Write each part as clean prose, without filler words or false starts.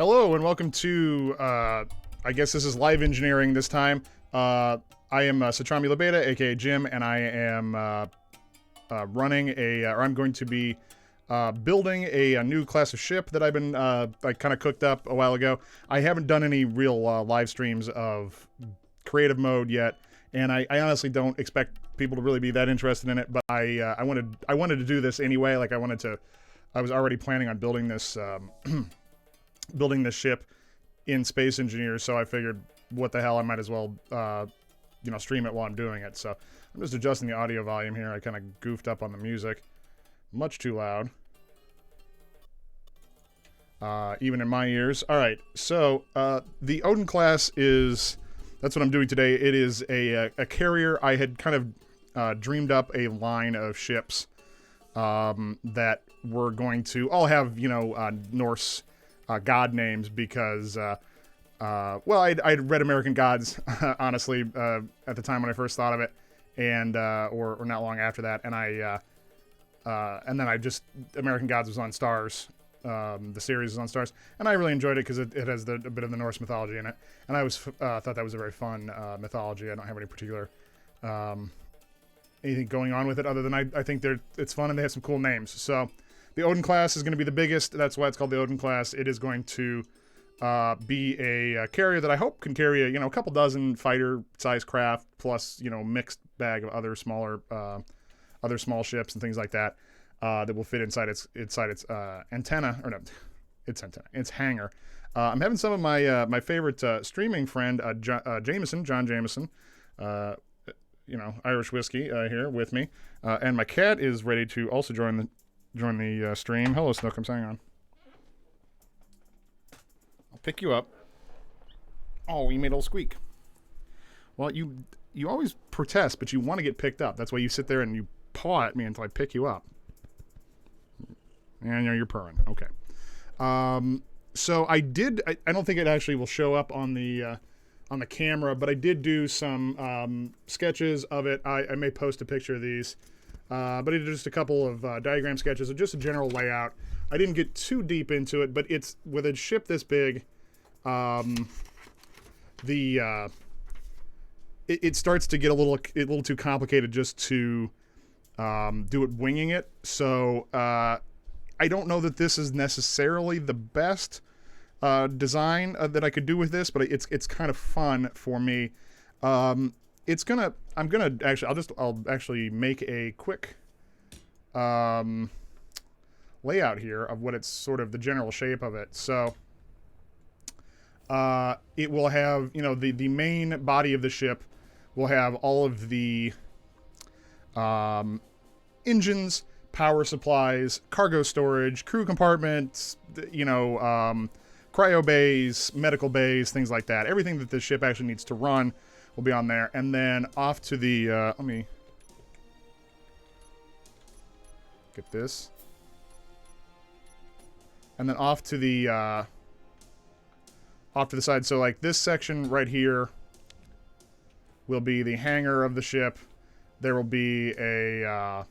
Hello and welcome to, I guess this is live engineering this time. I am Satrami Labeta, aka Jim, and I am I'm going to be building a new class of ship that I've been, kind of cooked up a while ago. I haven't done any real live streams of creative mode yet, and I honestly don't expect people to really be that interested in it, but I wanted to do this anyway. I was already planning on building this, building this ship in Space Engineers, so I figured, what the hell, I might as well, stream it while I'm doing it. So I'm just adjusting the audio volume here. I kind of goofed up on the music. Much too loud. Even in my ears. Alright, so, the Odin class that's what I'm doing today. It is a carrier. I had kind of dreamed up a line of ships that were going to all have, Norse god names because, I'd read American Gods, honestly, at the time when I first thought of it, and, or not long after that, and and then American Gods was on Stars, the series is on Stars, and I really enjoyed it because it has a bit of the Norse mythology in it, and I thought that was a very fun mythology. I don't have any particular, anything going on with it other than I think it's fun and they have some cool names. So the Odin class is going to be the biggest. That's why it's called the Odin class. It is going to be a carrier that I hope can carry a couple dozen fighter-sized craft plus mixed bag of other smaller other small ships and things like that that will fit inside its antenna, or no, its hangar. I'm having some of my favorite streaming friend John Jameson, Irish whiskey here with me, and my cat is ready to also join the stream. Hello, Snookums. Hang on. I'll pick you up. Oh, you made a little squeak. Well, you always protest, but you want to get picked up. That's why you sit there and you paw at me until I pick you up. And you're purring. Okay. So I don't think it actually will show up on the camera, but I did do some sketches of it. I may post a picture of these. But I did just a couple of diagram sketches of just a general layout. I didn't get too deep into it, but it's with a ship this big, it starts to get a little too complicated just to do it winging it. So I don't know that this is necessarily the best design that I could do with this, but it's kind of fun for me. I'll actually make a quick layout here of what it's sort of the general shape of it. So it will have, the main body of the ship will have all of the engines, power supplies, cargo storage, crew compartments, cryo bays, medical bays, things like that. Everything that the ship actually needs to run will be on there. And then off to the, let me get this. And then off to the side. So like this section right here will be the hangar of the ship. There will be a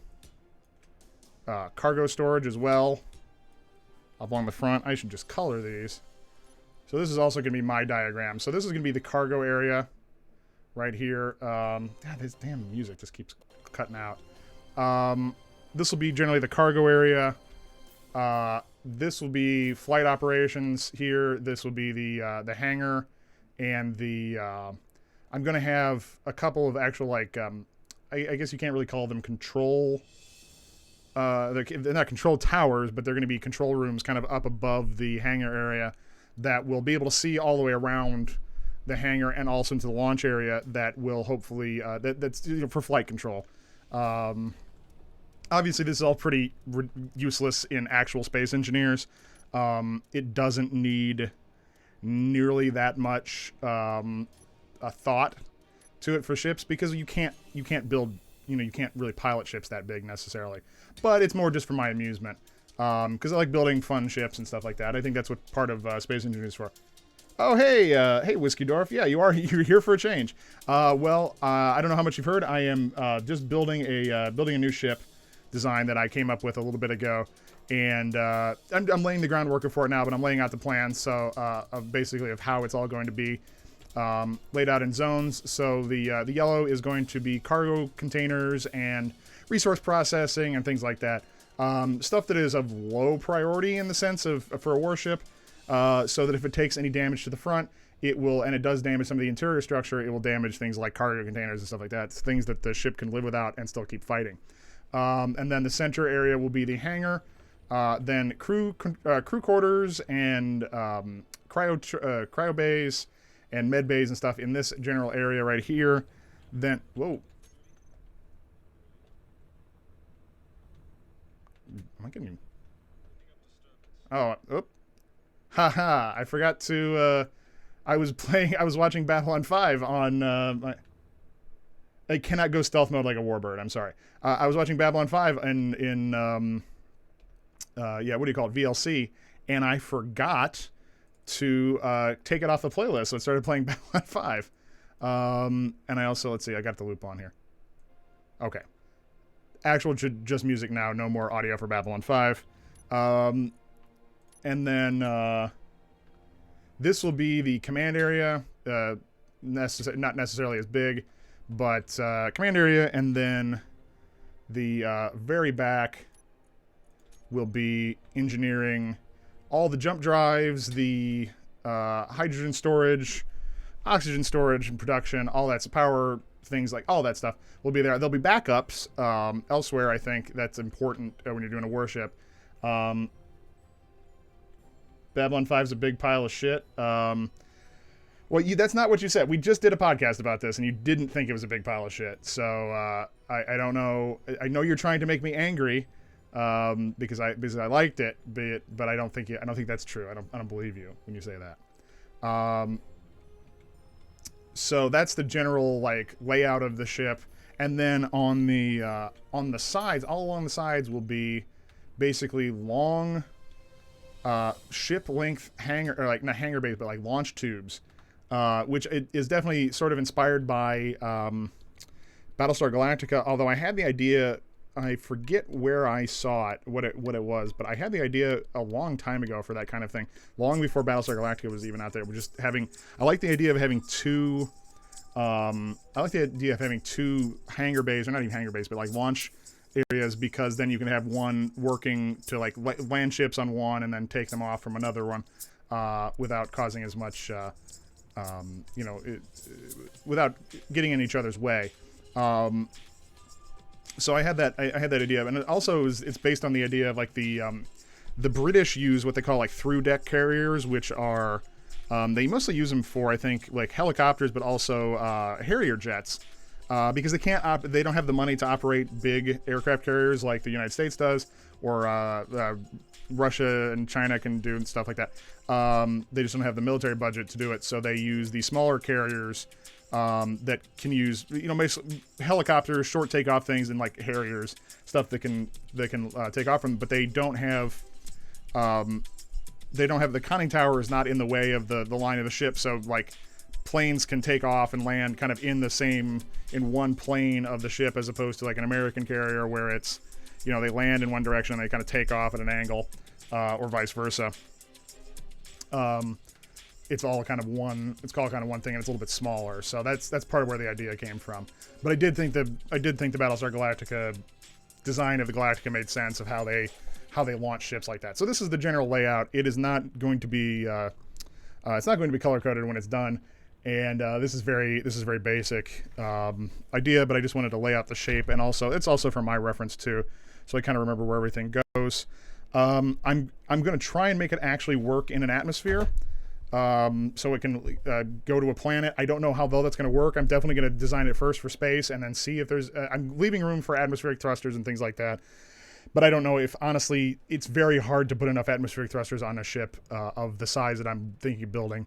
cargo storage as well along the front. I should just color these. So this is also going to be my diagram. So this is going to be the cargo area right here. This damn music just keeps cutting out. This will be generally the cargo area. This will be flight operations here. This will be the hangar, and I'm going to have a couple of actual I guess you can't really call them control. They're not control towers, but they're going to be control rooms kind of up above the hangar area that will be able to see all the way around the hangar and also into the launch area that will hopefully that's for flight control. Obviously this is all pretty useless in actual Space Engineers. It doesn't need nearly that much a thought to it for ships because you can't build, you can't really pilot ships that big necessarily, but it's more just for my amusement because I like building fun ships and stuff like that. I think that's what part of Space Engineers is for. Oh, hey, Whiskey Dwarf. Yeah, you're here for a change. I don't know how much you've heard. I am just building a new ship design that I came up with a little bit ago, And I'm laying the groundwork for it now, but I'm laying out the plans, so of basically of how it's all going to be laid out in zones. So the yellow is going to be cargo containers and resource processing and things like that. Stuff that is of low priority in the sense of for a warship, so that if it takes any damage to the front, it will, and it does damage some of the interior structure, it will damage things like cargo containers and stuff like that. It's things that the ship can live without and still keep fighting. And then the center area will be the hangar. Then crew quarters and cryo bays and med bays and stuff in this general area right here. Then, whoa. Am I getting... Oh, oop. Haha, I forgot to, I was watching Babylon 5 on, I cannot go stealth mode like a warbird, I'm sorry. I was watching Babylon 5 in yeah, what do you call it, VLC, and I forgot to take it off the playlist, so I started playing Babylon 5. And I also, let's see, I got the loop on here. Okay. Actual just music now, no more audio for Babylon 5. And then this will be the command area, not necessarily as big, but command area, and then the very back will be engineering all the jump drives, the hydrogen storage, oxygen storage and production, all that's power things, like all that stuff will be there. There'll be backups elsewhere. I think that's important when you're doing a warship. Babylon 5 is a big pile of shit. Well, that's not what you said. We just did a podcast about this, and you didn't think it was a big pile of shit. So I don't know. I know you're trying to make me angry because I liked it, but I don't think that's true. I don't believe you when you say that. So that's the general like layout of the ship, and then on the sides, all along the sides will be basically long ship length hangar, or like not hangar bays, but like launch tubes, which is definitely sort of inspired by Battlestar Galactica. Although I had the idea, I forget where I saw it, what it was, but I had the idea a long time ago for that kind of thing, long before Battlestar Galactica was even out there. We're just having, I like the idea of having two, hangar bays, or not even hangar bays, but like launch areas, because then you can have one working to like land ships on one and then take them off from another one without causing as much, without getting in each other's way. So I had that idea, and it also it's based on the idea of like the British use what they call like through deck carriers, which are they mostly use them for, I think, like helicopters, but also Harrier jets, because they don't have the money to operate big aircraft carriers like the United States does, or Russia and China can do and stuff like that. They just don't have the military budget to do it, so they use the smaller carriers that can use, basically helicopters, short takeoff things, and like Harriers, stuff that can take off from them, but they don't have the conning tower is not in the way of the line of the ship, so like planes can take off and land kind of in one plane of the ship, as opposed to like an American carrier where it's, they land in one direction and they kind of take off at an angle, or vice versa. It's all kind of one. It's called kind of one thing, and it's a little bit smaller. So that's part of where the idea came from. But I did think the Battlestar Galactica design of the Galactica made sense of how they launch ships like that. So this is the general layout. It is not going to be it's not going to be color coded when it's done. And this is very basic idea, but I just wanted to lay out the shape, and also it's also for my reference too, so I kind of remember where everything goes. I'm going to try and make it actually work in an atmosphere. So it can go to a planet. I don't know how well that's going to work. I'm definitely going to design it first for space, and then see if there's... I'm leaving room for atmospheric thrusters and things like that. But I don't know if, honestly, it's very hard to put enough atmospheric thrusters on a ship of the size that I'm thinking of building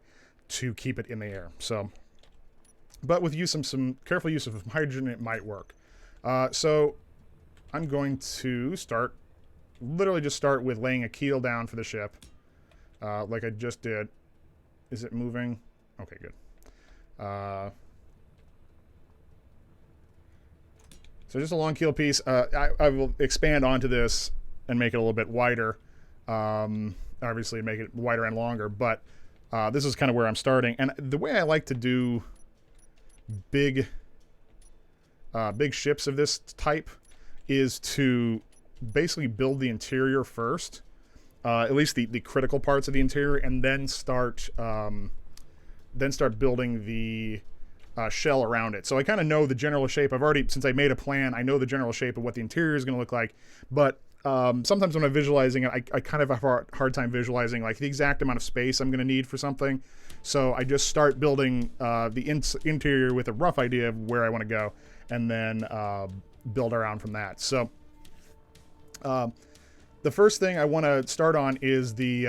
to keep it in the air. So, but with some careful use of hydrogen, it might work. So I'm going to literally just start with laying a keel down for the ship, like I just did. Is it moving? Okay, good. So just a long keel piece. I will expand onto this and make it a little bit wider. Obviously, make it wider and longer, but this is kind of where I'm starting. And the way I like to do big ships of this type is to basically build the interior first, at least the critical parts of the interior, and then start building the shell around it. So I kind of know the general shape. I've already, since I made a plan, I know the general shape of what the interior is going to look like. But sometimes when I'm visualizing it, I kind of have a hard time visualizing like the exact amount of space I'm going to need for something. So I just start building the interior with a rough idea of where I want to go, and then build around from that. So the first thing I want to start on is the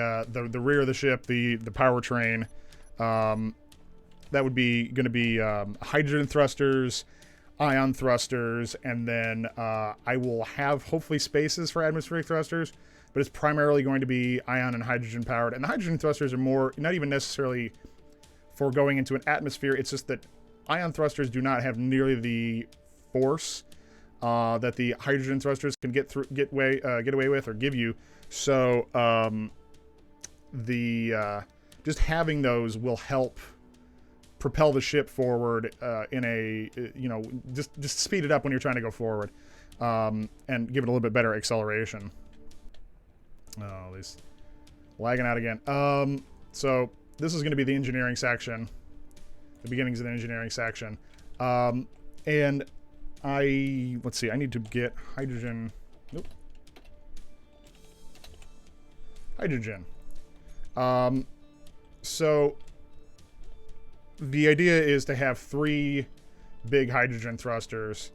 rear of the ship, the powertrain. That would be going to be hydrogen thrusters, ion thrusters, and then I will have hopefully spaces for atmospheric thrusters, but it's primarily going to be ion and hydrogen powered. And the hydrogen thrusters are more, not even necessarily for going into an atmosphere, it's just that ion thrusters do not have nearly the force that the hydrogen thrusters can get away with or give you. So just having those will help propel the ship forward in a just speed it up when you're trying to go forward, and give it a little bit better acceleration. Oh, these lagging out again. So this is going to be the engineering section, the beginnings of the engineering section, and let's see, I need to get hydrogen. Nope. Hydrogen. So the idea is to have 3 big hydrogen thrusters,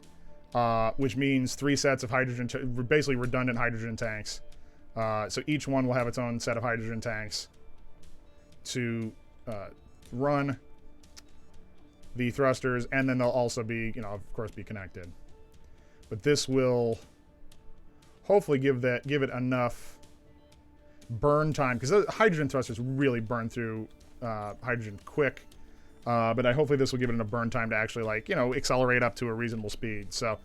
which means 3 sets of hydrogen, basically redundant hydrogen tanks. So each one will have its own set of hydrogen tanks to run the thrusters, and then they'll also be, of course, be connected. But this will hopefully give it enough burn time, because hydrogen thrusters really burn through hydrogen quick. But hopefully this will give it enough burn time to actually, accelerate up to a reasonable speed. So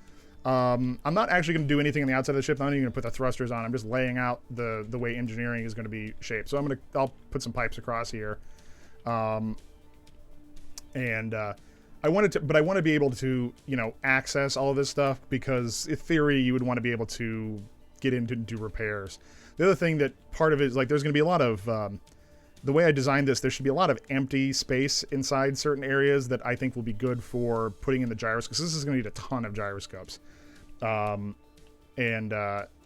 I'm not actually going to do anything on the outside of the ship. I'm not even going to put the thrusters on. I'm just laying out the way engineering is going to be shaped. So I'll put some pipes across here. I want to be able to, access all of this stuff, because in theory you would want to be able to get into do repairs. The other thing that part of it is, there's going to be a lot of the way I designed this, there should be a lot of empty space inside certain areas that I think will be good for putting in the gyroscopes. This is going to need a ton of gyroscopes,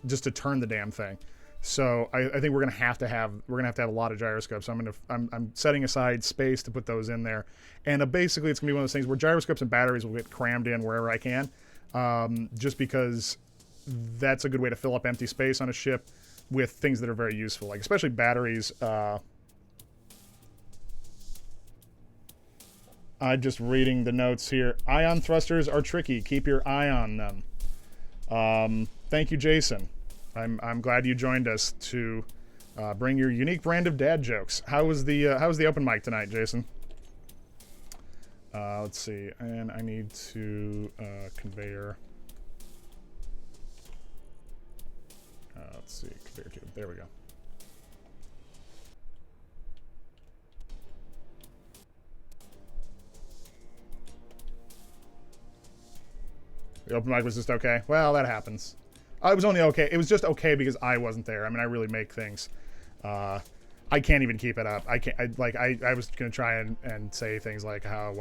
just to turn the damn thing. So I think we're going to have to have a lot of gyroscopes. So I'm setting aside space to put those in there, and basically it's going to be one of those things where gyroscopes and batteries will get crammed in wherever I can, just because that's a good way to fill up empty space on a ship with things that are very useful, especially batteries. I'm just reading the notes here. Ion thrusters are tricky. Keep your eye on them. Thank you, Jason. I'm glad you joined us to bring your unique brand of dad jokes. How was the open mic tonight, Jason? Let's see, and I need to conveyor. Let's see, conveyor tube. There we go. The open mic was just okay. Well, that happens. It was only okay. It was just okay because I wasn't there. I mean, I really make things. I can't even keep it up. I can't. I was gonna try and say things like how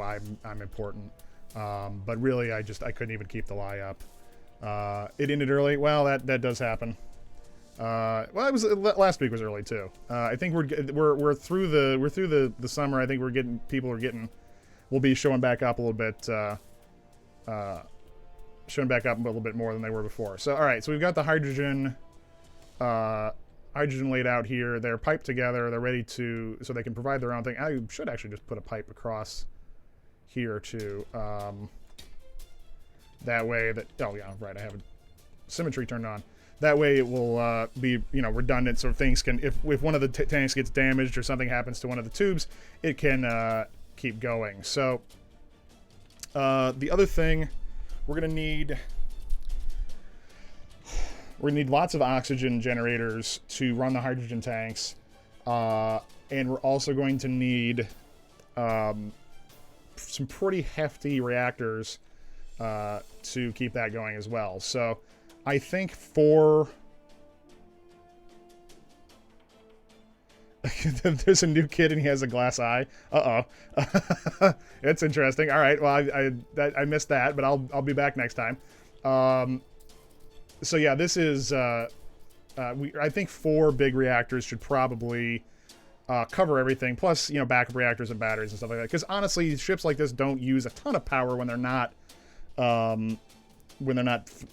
I'm important, but really I couldn't even keep the lie up. It ended early. Well, that does happen. Well, it was last week was early too. I think we're through the summer. I think we'll be showing back up a little bit. Showing back up a little bit more than they were before. So, all right, so we've got the hydrogen laid out here. They're piped together. They're ready so they can provide their own thing. I should actually just put a pipe across here too. That way oh yeah, right, I have symmetry turned on. That way it will be, redundant, so things can, if one of the tanks gets damaged or something happens to one of the tubes, it can keep going. So, the other thing we're going to need, We're gonna need lots of oxygen generators to run the hydrogen tanks, and we're also going to need some pretty hefty reactors to keep that going as well. So I think for there's a new kid and he has a glass eye. Uh-oh. It's interesting. All right. Well, I missed that, but I'll be back next time. So yeah, this is I think 4 big reactors should probably cover everything. Plus, you know, backup reactors and batteries and stuff like that. Because honestly, ships like this don't use a ton of power when they're not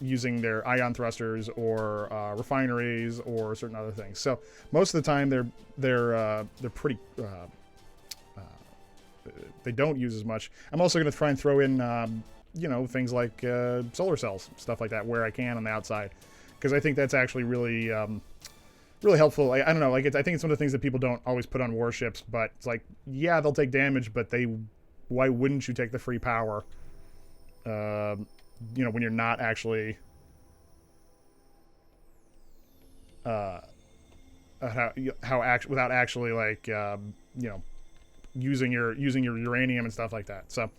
using their ion thrusters or refineries or certain other things. So most of the time they're pretty they don't use as much. I'm also going to try and throw in you know, things like solar cells, stuff like that, where I can on the outside, because I think that's actually really really helpful. I don't know, like I think it's one of the things that people don't always put on warships, but it's like, yeah, they'll take damage, but why wouldn't you take the free power? You know, when you're not actually without actually, like, you know, using your uranium and stuff like that. So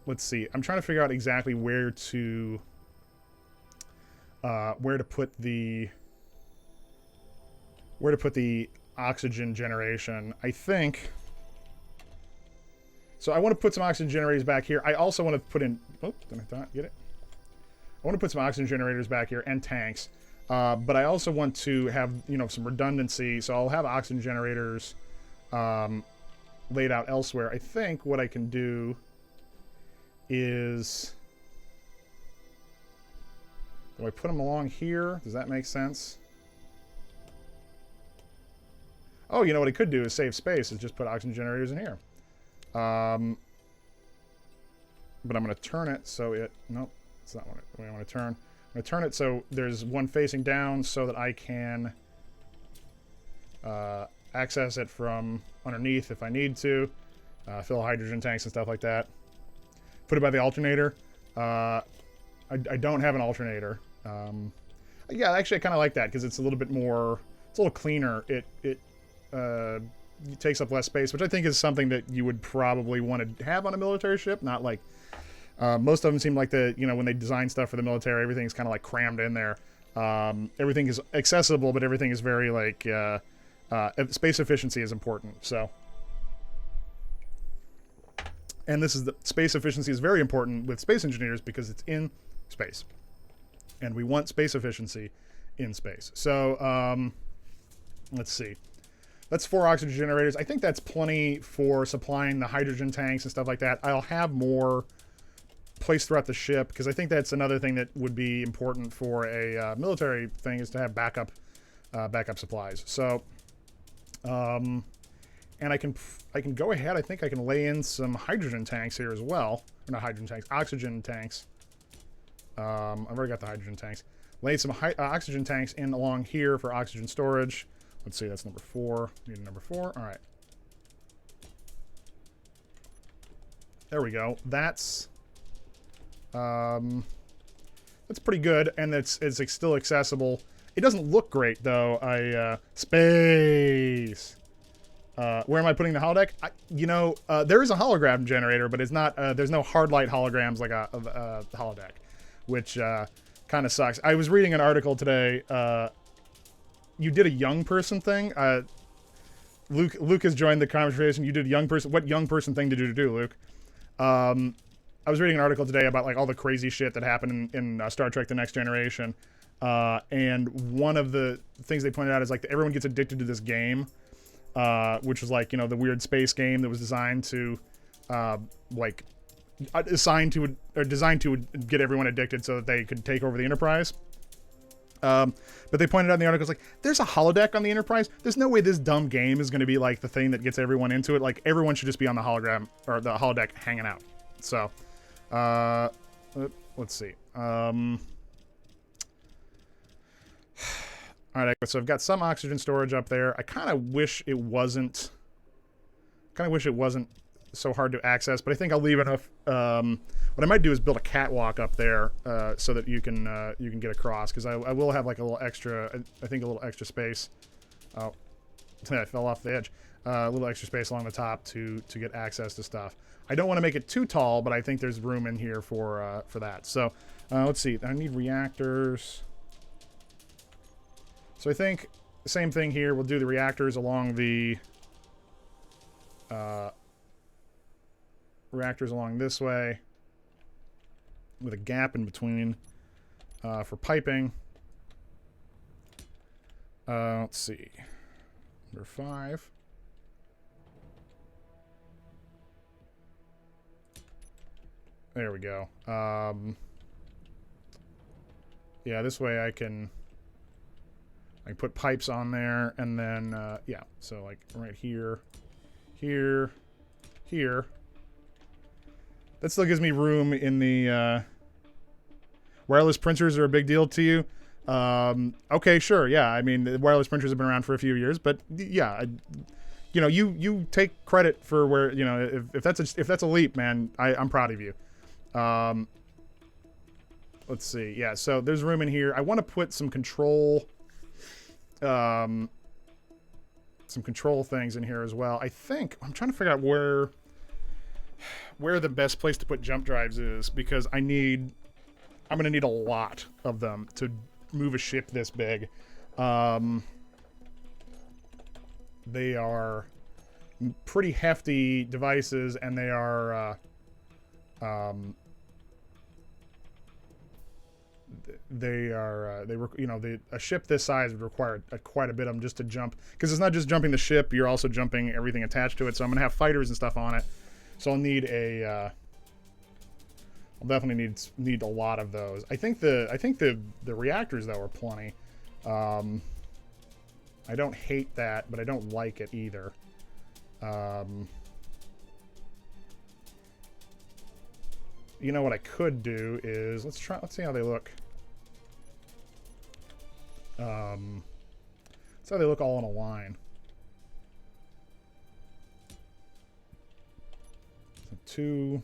let's see, I'm trying to figure out exactly where to put the oxygen generation. I think so. I want to put some oxygen generators back here. I also want to put in, oh, did I not get it? I want to put some oxygen generators back here and tanks, but I also want to have, you know, some redundancy. So I'll have oxygen generators laid out elsewhere. I think what I can do is, do I put them along here? Does that make sense? Oh, you know what I could do is save space, is just put oxygen generators in here. But I'm going to turn it so it... Nope, it's not what I want to turn. I'm going to turn it so there's one facing down so that I can access it from underneath if I need to. Fill hydrogen tanks and stuff like that. Put it by the alternator. I don't have an alternator. Yeah, actually I kind of like that because it's a little bit more... It's a little cleaner. It takes up less space, which I think is something that you would probably want to have on a military ship. Not like most of them seem like you know, when they design stuff for the military, everything's kind of like crammed in there. Everything is accessible, but everything is very like space efficiency is important. So, and the space efficiency is very important with space engineers because it's in space, and we want space efficiency in space. So let's see. That's 4 oxygen generators. I think that's plenty for supplying the hydrogen tanks and stuff like that. I'll have more placed throughout the ship because I think that's another thing that would be important for a military thing, is to have backup supplies. So, and I can go ahead. I think I can lay in some hydrogen tanks here as well. Or not hydrogen tanks, oxygen tanks. I've already got the hydrogen tanks. Lay some oxygen tanks in along here for oxygen storage. Let's see, that's number 4. Need number 4. All right. There we go. That's pretty good, and it's still accessible. It doesn't look great though. Space. Where am I putting the holodeck? There is a hologram generator, but it's not. There's no hard light holograms like a holodeck, which kind of sucks. I was reading an article today. You did a young person thing. Luke has joined the conversation. You did a young person. What young person thing did you do, Luke? I was reading an article today about like all the crazy shit that happened in Star Trek: The Next Generation, and one of the things they pointed out is like everyone gets addicted to this game, which was like, you know, the weird space game that was designed to, designed to get everyone addicted so that they could take over the Enterprise. But they pointed out in the article, like, there's a holodeck on the Enterprise. There's no way this dumb game is going to be like the thing that gets everyone into it. Like, everyone should just be on the hologram or the holodeck hanging out. So, let's see. All right, so I've got some oxygen storage up there. I kind of wish it wasn't so hard to access, but I think I'll leave enough. What I might do is build a catwalk up there so that you can get across, because I will have like a little extra, I think a little extra space. Oh, I fell off the edge. A little extra space along the top to get access to stuff. I don't want to make it too tall, but I think there's room in here for that. So let's see. I need reactors. So I think the same thing here. We'll do the reactors along the reactors along this way with a gap in between for piping. Let's see. Number 5. There we go. Yeah, this way I can put pipes on there, and then yeah, so like right here, here, here. That still gives me room in the wireless printers are a big deal to you. Okay, sure, yeah. I mean, the wireless printers have been around for a few years, but yeah, you know, you take credit for where, you know, if that's a leap, man, I'm proud of you. Let's see. Yeah, so there's room in here. I want to put some control things in here as well. I think I'm trying to figure out where the best place to put jump drives is, because I'm going to need a lot of them to move a ship this big. They are pretty hefty devices, and they are you know, a ship this size would require quite a bit of them just to jump, because it's not just jumping the ship, you're also jumping everything attached to it. So I'm gonna have fighters and stuff on it, so I'll need I'll definitely need a lot of those. I think the reactors though are plenty. I don't hate that, but I don't like it either. You know what I could do is let's see how they look. Let's see how they look all in a line. So 2,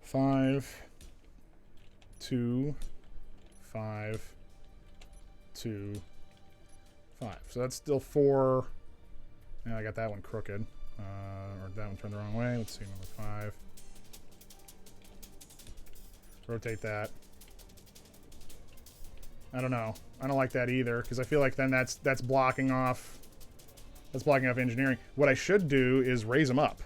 5, 2, 5, 2, 5. So that's still 4. And I got that one crooked. Or that one turned the wrong way. Let's see, number 5. Rotate that. I don't know. I don't like that either, because I feel like then that's blocking off. That's blocking off engineering. What I should do is raise them up.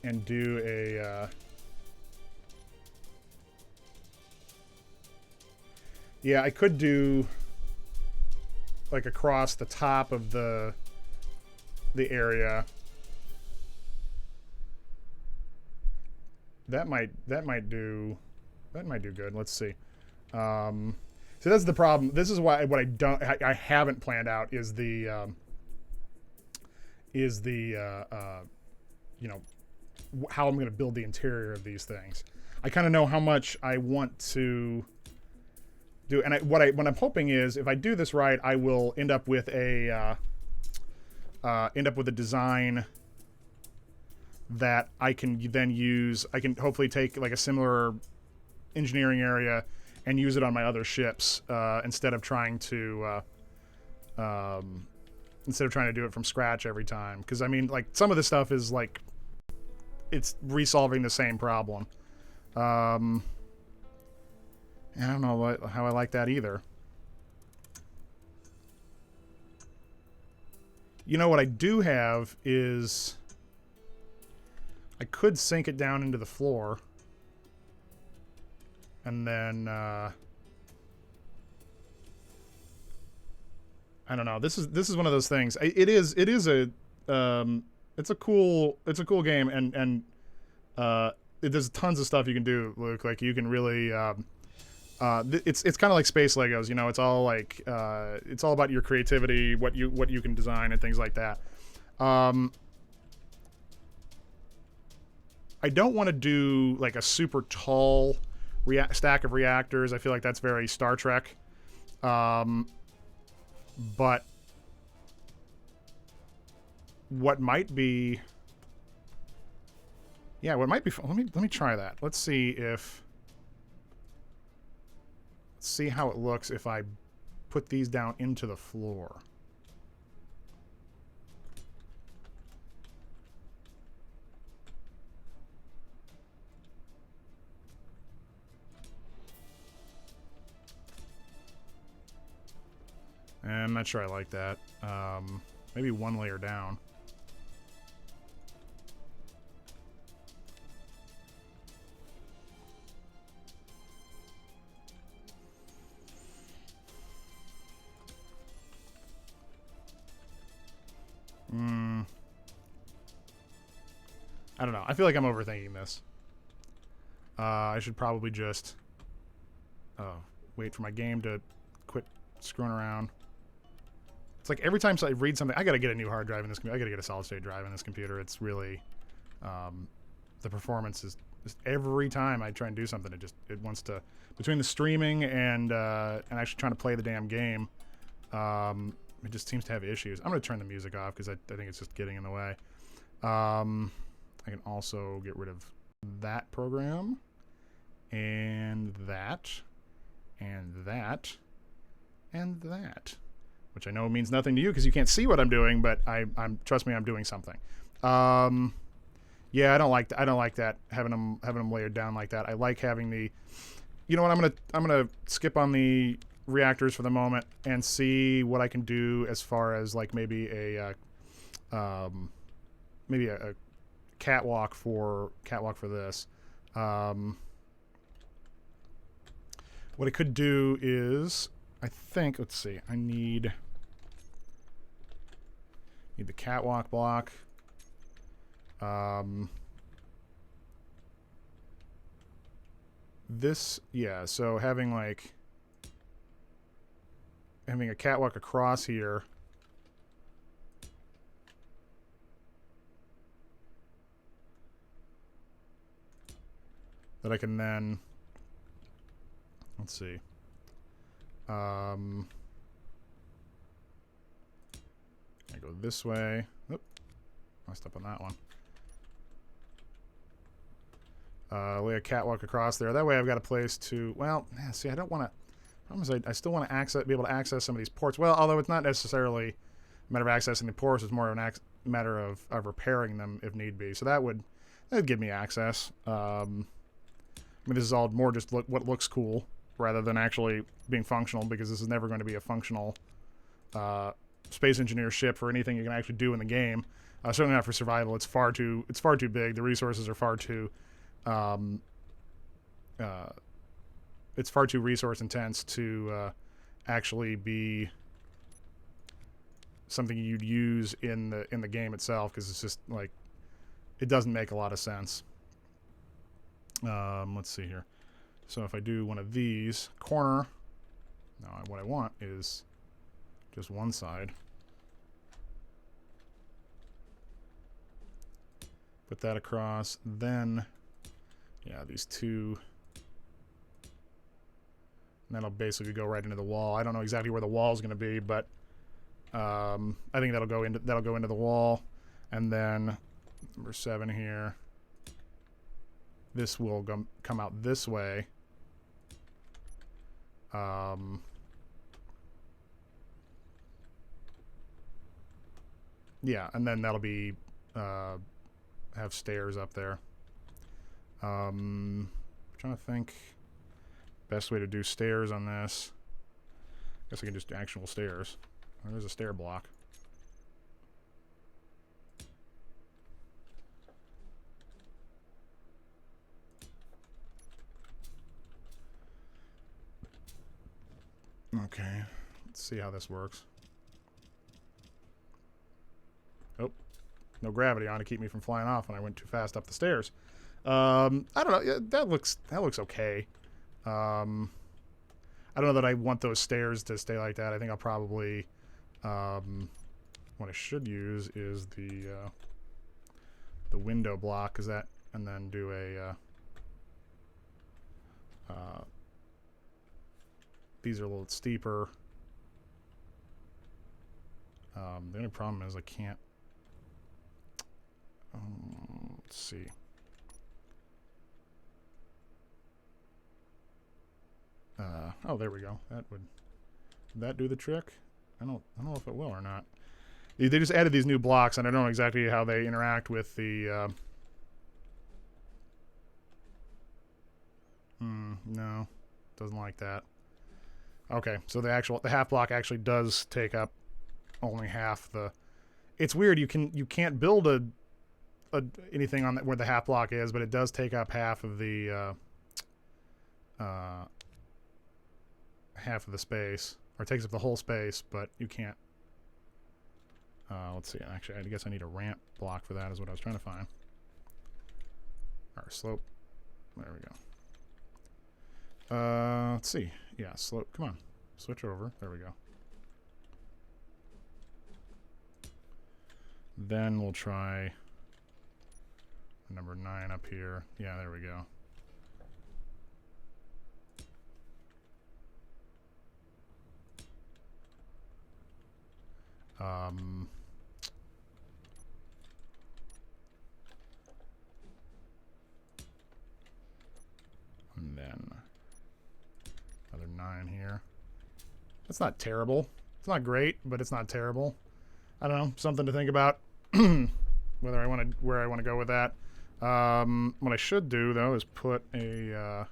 And do a yeah, I could do like across the top of the area. That might do good. Let's see. So that's the problem. This is why what I haven't planned out is the you know, how I'm going to build the interior of these things. I kind of know how much I want to do, and what I'm hoping is if I do this right, I will end up with a design that I can then use. I can hopefully take like a similar engineering area and use it on my other ships instead of trying to do it from scratch every time. Because I mean, like some of this stuff is like it's resolving the same problem. I don't know how I like that either. You know what I do have is I could sink it down into the floor, and then I don't know. This is one of those things. It's a cool game, and there's tons of stuff you can do, Luke. Like you can really it's kind of like space Legos, you know. It's all like it's all about your creativity, what you can design and things like that. I don't want to do like a super tall stack of reactors. I feel like that's very Star Trek. But what might be, yeah, what might be fun. Let me try that. Let's see how it looks if I put these down into the floor. I'm not sure I like that. Maybe one layer down. I don't know. I feel like I'm overthinking this. I should probably just wait for my game to quit screwing around. It's like every time I read something, I gotta get a new hard drive in this computer. I gotta get a solid state drive in this computer. It's really, the performance is just every time I try and do something, it wants to, between the streaming and actually trying to play the damn game, it just seems to have issues. I'm gonna turn the music off because I think it's just getting in the way. I can also get rid of that program and that and that and that, which I know means nothing to you because you can't see what I'm doing, but I'm trust me, I'm doing something. Yeah, I don't like that having them layered down like that. I like having the, you know what, I'm gonna skip on the reactors for the moment and see what I can do as far as like maybe a catwalk for this. What I could do is, I think, let's see, I need the catwalk block. This, yeah, so having a catwalk across here. That I can then, let's see. I go this way. Oop, messed up on that one. Lay a catwalk across there. That way I've got a place to, well, yeah, see, I don't want to, I still want to be able to access some of these ports. Well, although it's not necessarily a matter of accessing the ports, it's more of a matter of repairing them if need be. So that'd give me access. I mean, this is all more just what looks cool rather than actually being functional, because this is never going to be a functional space engineer ship for anything you can actually do in the game. Certainly not for survival. It's far too big. The resources are far too it's far too resource intense to actually be something you'd use in the game itself, because it's just like, it doesn't make a lot of sense. Let's see here. So if I do one of these corner, now what I want is just one side. Put that across, then yeah, these two, and that'll basically go right into the wall. I don't know exactly where the wall is going to be, but I think that'll go into the wall. And then number 7 here, this will come out this way. Yeah, and then that'll be have stairs up there. I'm trying to think best way to do stairs on this. I guess I can just do actual stairs. Oh, there's a stair block. Okay, let's see how this works. Oh, no gravity on to keep me from flying off when I went too fast up the stairs. I don't know. Yeah, that looks okay. I don't know that I want those stairs to stay like that. I think I'll probably what I should use is the window block, cause that, and then do a these are a little steeper. The only problem is I can't. Let's see. Oh, there we go. Would that do the trick? I don't know if it will or not. They just added these new blocks, and I don't know exactly how they interact with the. No, doesn't like that. Okay, so the half block actually does take up only half the. It's weird. You can't build anything on that where the half block is, but it does take up half of the space, or it takes up the whole space, but you can't. Let's see. Actually, I guess I need a ramp block for that. Is what I was trying to find. Or slope. There we go. Let's see. Yeah, slope. Come on, switch over. There we go. Then we'll try number 9 up here. Yeah, there we go. And then another 9 here. That's not terrible. It's not great, but it's not terrible. I don't know, something to think about. Where I want to go with that. What I should do though is put a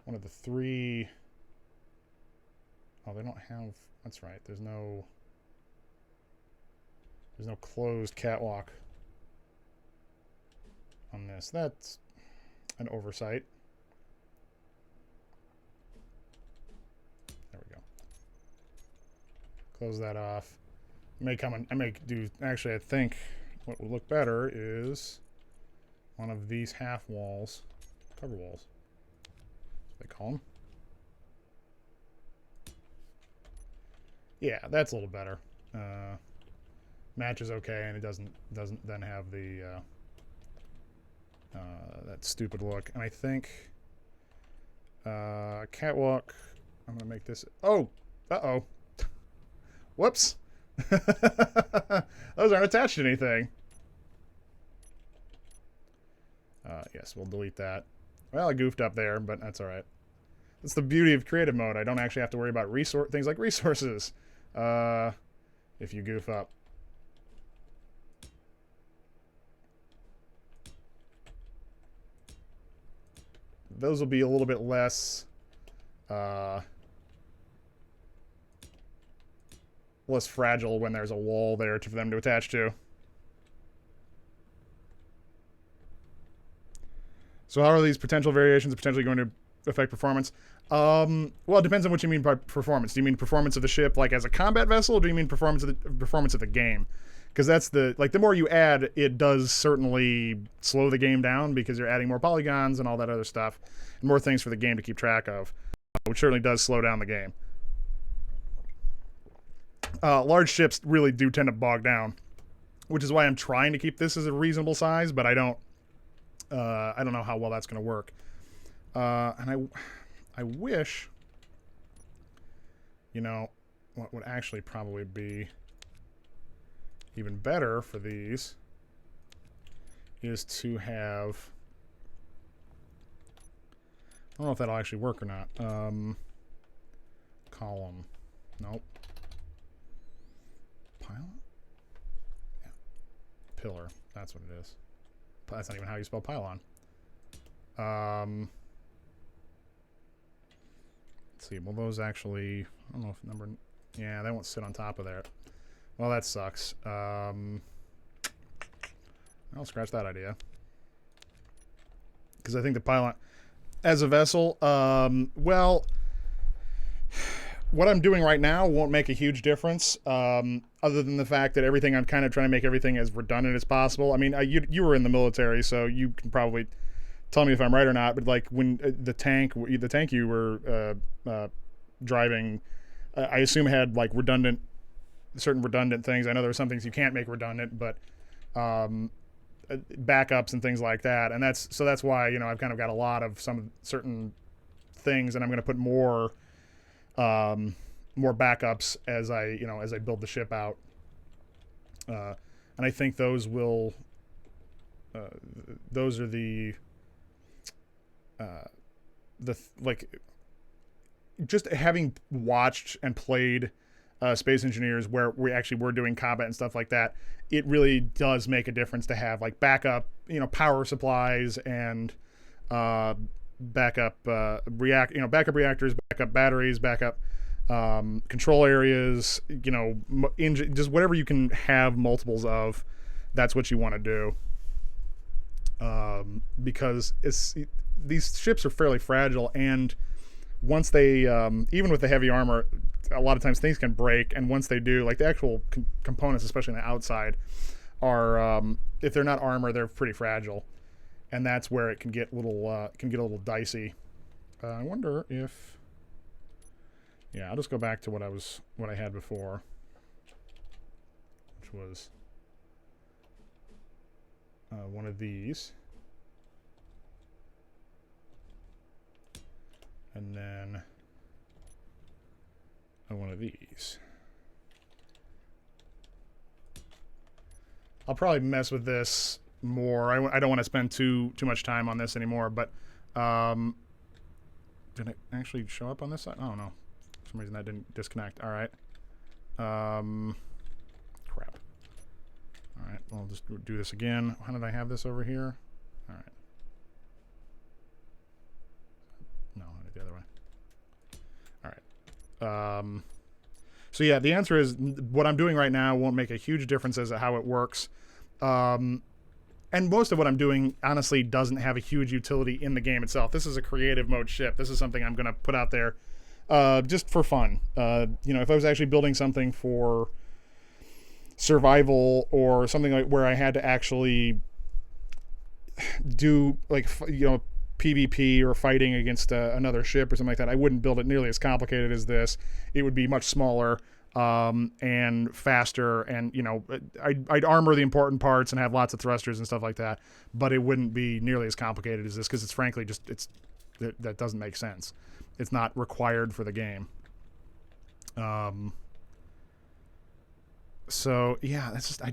one of the 3. Oh, they don't have. That's right. There's no closed catwalk on this. That's an oversight. There we go. Close that off. I may do. Actually, I think what would look better is one of these half walls, cover walls. That's what they call them. Yeah, that's a little better. Matches okay, and it doesn't then have the that stupid look. And I think catwalk. I'm gonna make this. Oh, whoops. Those aren't attached to anything. Yes, we'll delete that. Well, I goofed up there, but that's all right. That's the beauty of creative mode. I don't actually have to worry about things like resources if you goof up. Those will be a little bit less fragile when there's a wall there for them to attach to. So how are these potential variations potentially going to affect performance? Well, it depends on what you mean by performance. Do you mean performance of the ship like as a combat vessel, or do you mean performance of the game? Because that's the more you add, it does certainly slow the game down because you're adding more polygons and all that other stuff, and more things for the game to keep track of, which certainly does slow down the game. Large ships really do tend to bog down, which is why I'm trying to keep this as a reasonable size, but I don't know how well that's going to work. And I wish, what would actually probably be even better for these is to have. I don't know if that'll actually work or not. Column. Nope. Pylon? Yeah. Pillar. That's what it is. That's not even how you spell pylon. Let's see. Will those actually... I don't know if number... Yeah, they won't sit on top of there. Well, that sucks. I'll scratch that idea. Because I think the pylon... As a vessel, well... What I'm doing right now won't make a huge difference, other than the fact that I'm kind of trying to make everything as redundant as possible. I mean, you were in the military, so you can probably tell me if I'm right or not. But like when the tank you were driving, I assume had like certain redundant things. I know there are some things you can't make redundant, but backups and things like that. And that's why I've kind of got a lot of some certain things, and I'm going to put more more backups as I build the ship out. And I think those will those are like just having watched and played Space Engineers where we actually were doing combat and stuff like that, it really does make a difference to have like backup, power supplies and backup backup reactors, backup batteries, backup control areas, just whatever you can have multiples of. That's what you want to do, because these ships are fairly fragile, and once they even with the heavy armor, a lot of times things can break, and once they do, like the actual components, especially on the outside, are if they're not armor, they're pretty fragile, and that's where it can get a little dicey. I wonder if I'll just go back to what I had before, which was one of these, and then one of these. I'll probably mess with this more. I don't want to spend too much time on this anymore, but did it actually show up on this side? Oh no, for some reason that didn't disconnect. All right. Crap. All right, I'll just do this again. How did I have this over here? All right. No, I did the other way. All right. So yeah, the answer is what I'm doing right now won't make a huge difference as to how it works. And most of what I'm doing, honestly, doesn't have a huge utility in the game itself. This is a creative mode ship. This is something I'm going to put out there just for fun. If I was actually building something for survival or something like where I had to actually do PvP or fighting against another ship or something like that, I wouldn't build it nearly as complicated as this. It would be much smaller and faster, and I'd armor the important parts and have lots of thrusters and stuff like that, but it wouldn't be nearly as complicated as this, because it's frankly that doesn't make sense. It's not required for the game. So yeah, that's just I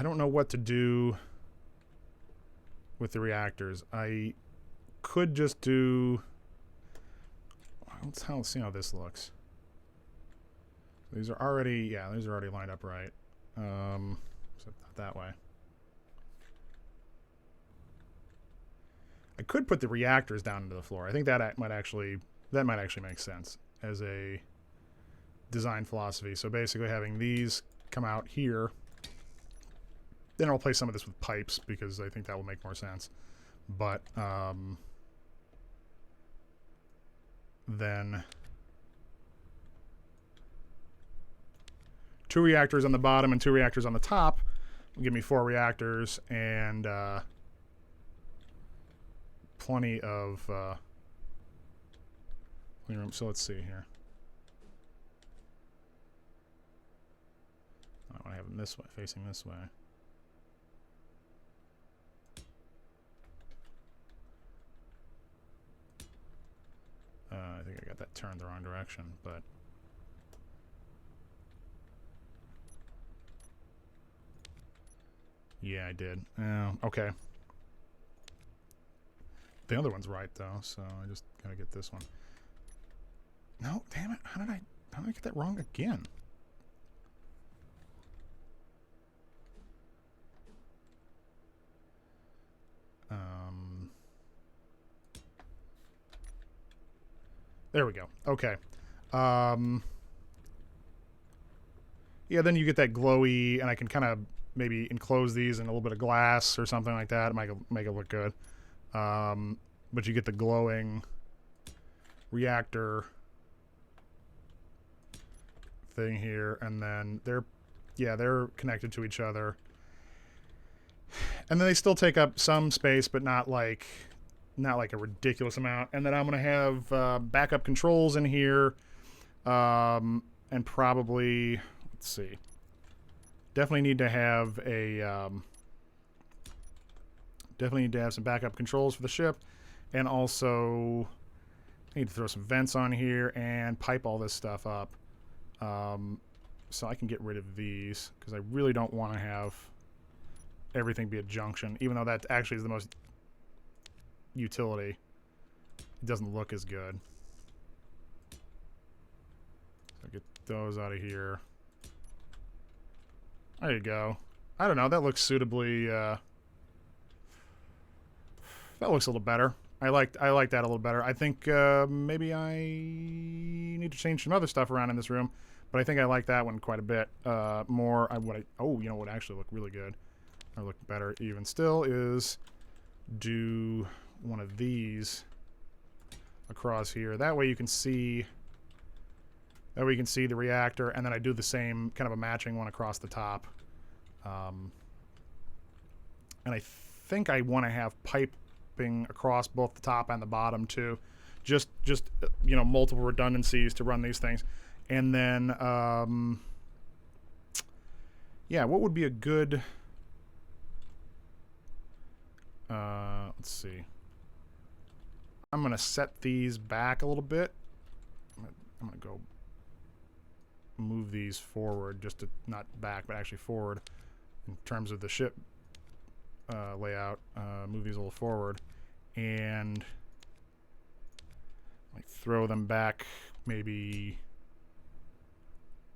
don't know what to do with the reactors. I could just do. Let's see how this looks. These are already lined up right. So not that way. I could put the reactors down into the floor. I think that might actually make sense as a design philosophy. So basically having these come out here. Then I'll replace some of this with pipes, because I think that will make more sense. But then 2 reactors on the bottom and 2 reactors on the top will give me 4 reactors and plenty of room. So let's see here. I want to have them this way, facing this way. I think I got that turned the wrong direction, but yeah, I did. Okay. The other one's right though, so I just gotta get this one. No, damn it! How did I get that wrong again? There we go. Okay. Yeah, then you get that glowy, and I can kind of maybe enclose these in a little bit of glass or something like that. Make it look good. But you get the glowing reactor thing here, and then they're connected to each other. And then they still take up some space, but not like a ridiculous amount. And then I'm going to have backup controls in here, and probably, let's see, definitely need to have some backup controls for the ship, and also need to throw some vents on here and pipe all this stuff up. So I can get rid of these because I really don't want to have everything be a junction, even though that actually is the most utility. It doesn't look as good. So get those out of here. There you go. I don't know. That looks suitably. That looks a little better. I like that a little better. I think maybe I need to change some other stuff around in this room, but I think I like that one quite a bit more. Oh, you know what actually look really good, or look better even still, is do one of these across here. That way you can see. That way you can see the reactor, and then I do the same kind of a matching one across the top. And I think I want to have piping across both the top and the bottom too, just you know, multiple redundancies to run these things. And then yeah, what would be a good let's see. I'm gonna set these back a little bit. I'm gonna go move these forward, just to not back but actually forward in terms of the ship layout. Move these a little forward and like throw them back maybe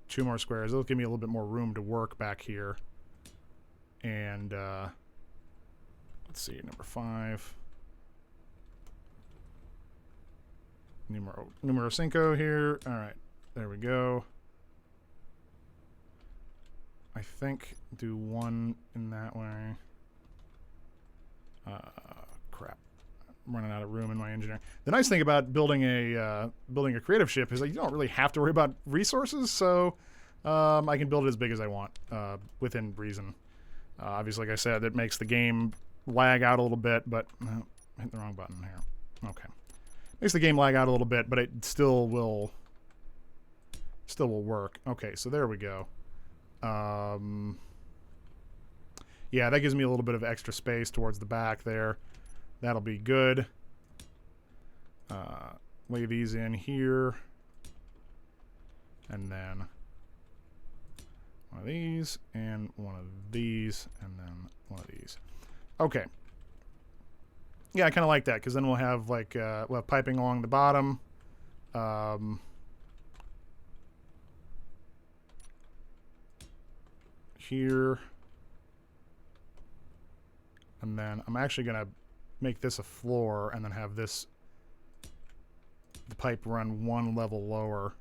2 more squares. It'll give me a little bit more room to work back here. And let's see, number 5, numero 5 here. All right, there we go. I think do one in that way. Crap, I'm running out of room in my engineering. The nice thing about building a creative ship is that you don't really have to worry about resources, so I can build it as big as I want within reason. Obviously, like I said, it makes the game lag out a little bit, but hit the wrong button here. Okay, makes the game lag out a little bit, but it still will work. Okay, so there we go. Yeah, that gives me a little bit of extra space towards the back there. That'll be good. Lay these in here. And then one of these, and one of these, and then one of these. Okay. Yeah, I kind of like that, because then we'll have like we'll have piping along the bottom. Here. And then I'm actually going to make this a floor and then have this, the pipe run 1 level lower.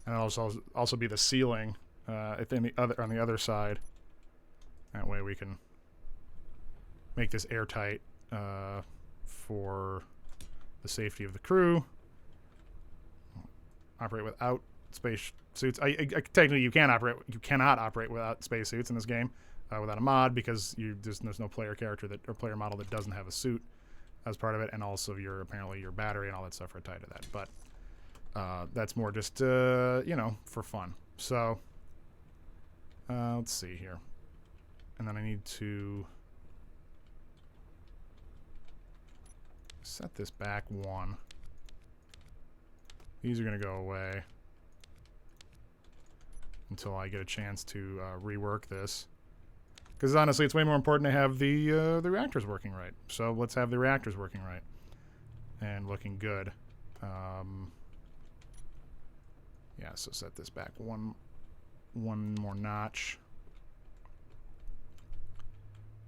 And also be the ceiling on the other side. That way we can make this airtight for the safety of the crew. Operate without space suits. Technically you cannot operate without space suits in this game. Without a mod, because there's no player character or player model that doesn't have a suit as part of it, and also apparently your battery and all that stuff are tied to that. But that's more just you know, for fun. So let's see here, and then I need to set this back 1. These are going to go away until I get a chance to rework this. Because honestly, it's way more important to have the reactors working right. So let's have the reactors working right and looking good. Yeah, so set this back one more notch,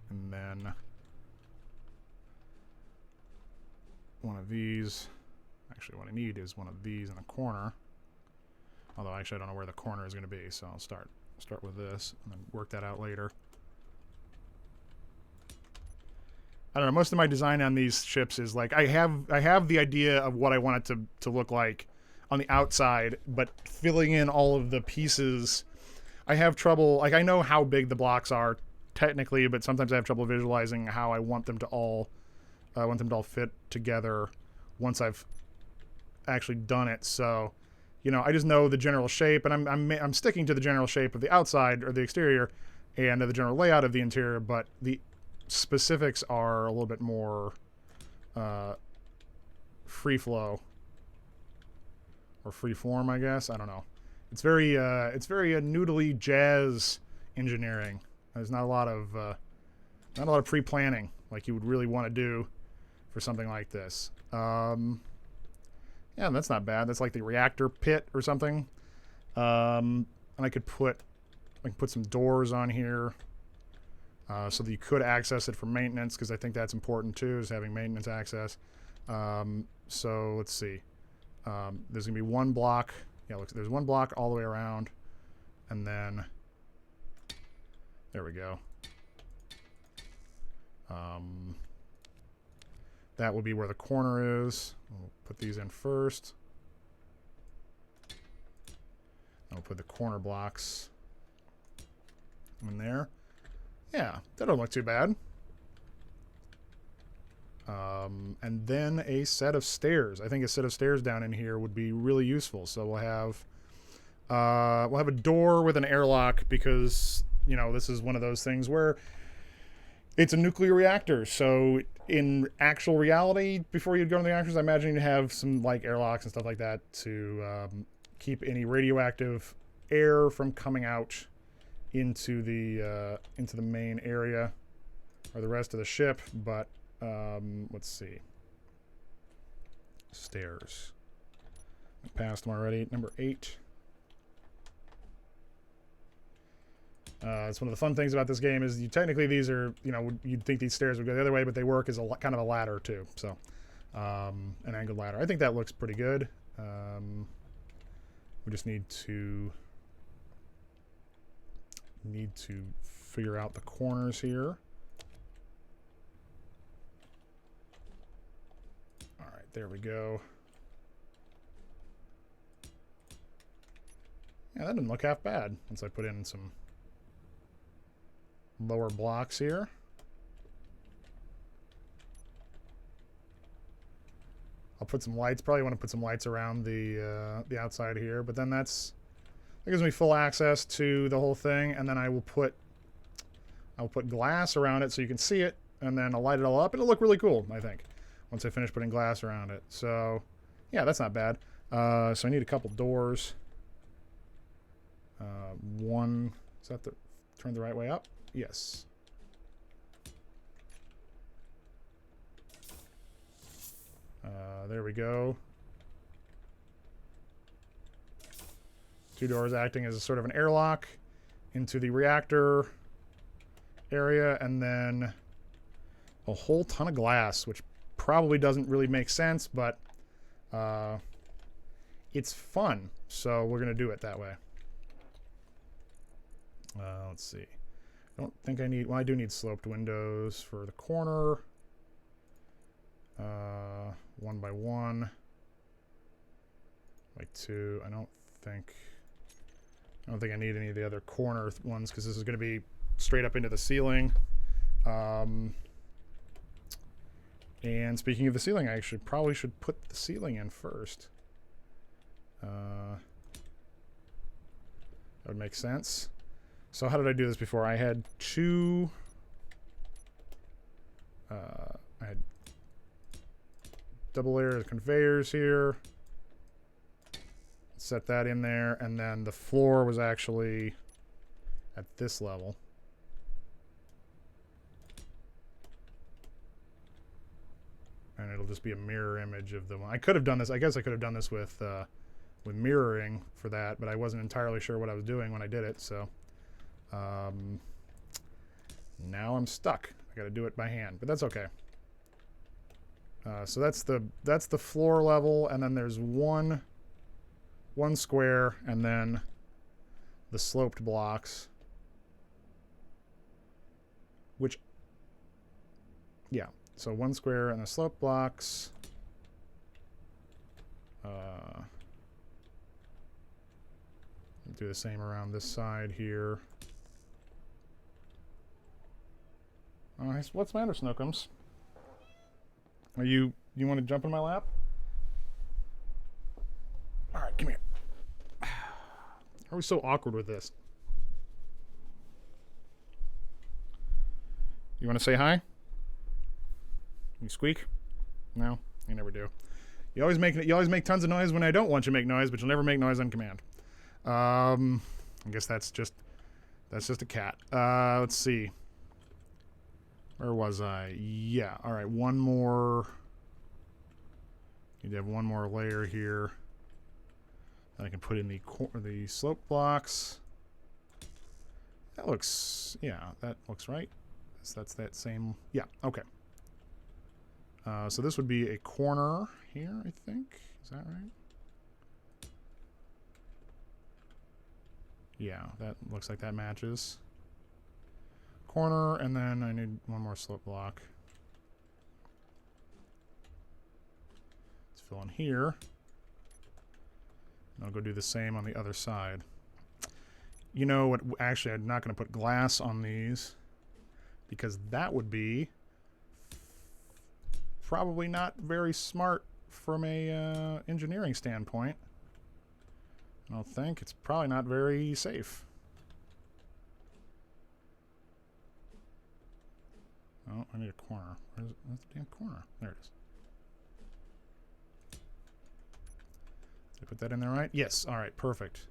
and then one of these. Actually, what I need is one of these in the corner. Although actually, I don't know where the corner is going to be, so I'll start with this and then work that out later. I don't know, most of my design on these ships is like I have the idea of what I want it to look like on the outside, but filling in all of the pieces, I have trouble. Like, I know how big the blocks are technically, but sometimes I have trouble visualizing how I want them to all fit together once I've actually done it. So, you know, I just know the general shape, and I'm sticking to the general shape of the outside or the exterior and the general layout of the interior, but the specifics are a little bit more free flow or free form, I guess. I don't know. It's very noodly jazz engineering. There's not a lot of pre-planning like you would really want to do for something like this. Yeah, that's not bad. That's like the reactor pit or something. And I can put some doors on here so that you could access it for maintenance, because I think that's important too, is having maintenance access. So let's see. There's gonna be one block. Yeah, look, there's one block all the way around, and then there we go. That will be where the corner is. We'll put these in first. I'll put the corner blocks in there. Yeah, that don't look too bad. And then a set of stairs. I think a set of stairs down in here would be really useful. So we'll have a door with an airlock, because you know this is one of those things where it's a nuclear reactor. So in actual reality, before you'd go to the reactors, I imagine you'd have some like airlocks and stuff like that to keep any radioactive air from coming out into the main area or the rest of the ship. But let's see. Stairs. I passed them already. Number 8. It's one of the fun things about this game is technically these are, you know, you'd think these stairs would go the other way, but they work as kind of a ladder too. So an angled ladder. I think that looks pretty good. We just need to figure out the corners here. All right, there we go. Yeah, that didn't look half bad once I put in some lower blocks here. I'll put some lights. Probably want to put some lights around the outside here, but then that gives me full access to the whole thing. And then I'll put glass around it so you can see it, and then I'll light it all up. It'll look really cool, I think, once I finish putting glass around it. So yeah, that's not bad. So I need a couple doors. One, is that turn the right way up? Yes. There we go. 2 doors acting as a sort of an airlock into the reactor area, and then a whole ton of glass, which probably doesn't really make sense, but it's fun, so we're going to do it that way. Let's see. I don't think I need... Well, I do need sloped windows for the corner. 1 by 1. By 2. I don't think I need any of the other corner ones, because this is going to be straight up into the ceiling. And speaking of the ceiling, I actually probably should put the ceiling in first. That would make sense. So how did I do this before? I had I had double layer conveyors here. Set that in there, and then the floor was actually at this level. And it'll just be a mirror image of the one. I could have done this. I guess I could have done this with mirroring for that, but I wasn't entirely sure what I was doing when I did it. So now I'm stuck. I got to do it by hand, but that's okay. So that's the floor level, and then there's one square, and then the sloped blocks, which, yeah, so 1 square and the sloped blocks. Do the same around this side here. What's the matter, Snookums? You want to jump in my lap? All right, come here. Are we so awkward with this? You want to say hi? You squeak? No, you never do. You always make tons of noise when I don't want you to make noise, but you'll never make noise on command. I guess that's just a cat. Let's see. Where was I? Yeah. All right. One more. Need to have one more layer here. Then I can put in the slope blocks. That looks, yeah, that looks right. So that's that same, yeah, okay. So this would be a corner here, I think. Is that right? Yeah, that looks like that matches. Corner, and then I need one more slope block. Let's fill in here. And I'll go do the same on the other side. You know what? Actually, I'm not going to put glass on these because that would be probably not very smart from a engineering standpoint. I don't think. It's probably not very safe. Oh, I need a corner. Where's the damn corner? There it is. Did I put that in there right? Yes. All right. Perfect.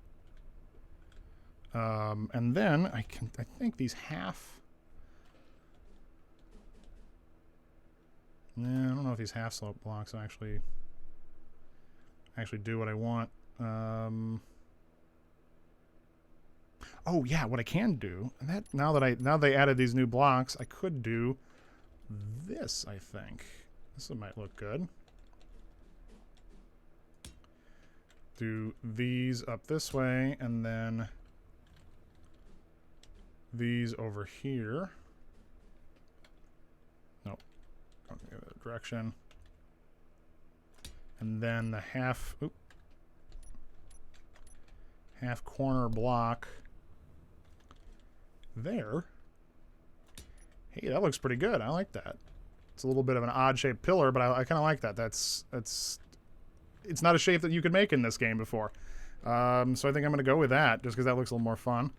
And then I think these half. Yeah, I don't know if these half slope blocks actually do what I want. Oh yeah, what I can do, and that now they added these new blocks, I could do this. I think this might look good. Do these up this way, and then these over here. Nope. The other direction. And then the half corner block there. Hey, that looks pretty good. I like that. It's a little bit of an odd shaped pillar, but I kind of like that. It's not a shape that you could make in this game before. So I think I'm going to go with that just because that looks a little more fun.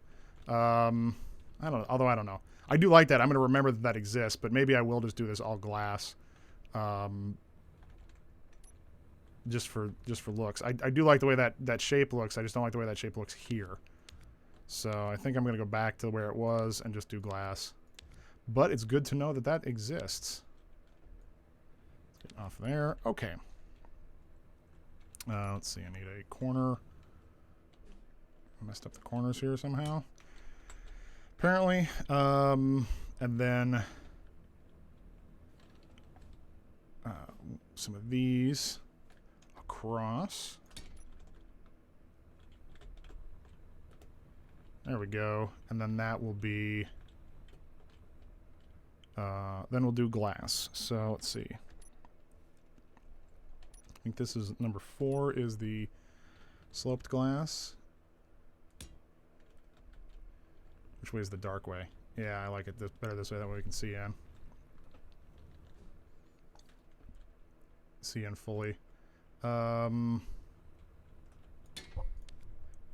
I don't know. Although I don't know. I do like that. I'm going to remember that that exists, but maybe I will just do this all glass. Just for looks. I do like the way that shape looks. I just don't like the way that shape looks here. So I think I'm going to go back to where it was and just do glass. But it's good to know that that exists. Let's get off there. Okay. Let's see. I need a corner. I messed up the corners here somehow. Apparently. And then some of these across. There we go. And then that will be... then we'll do glass. So let's see. I think this is number 4 is the sloped glass. Which way is the dark way? Yeah, I like it better this way. That way we can see in. See in fully. You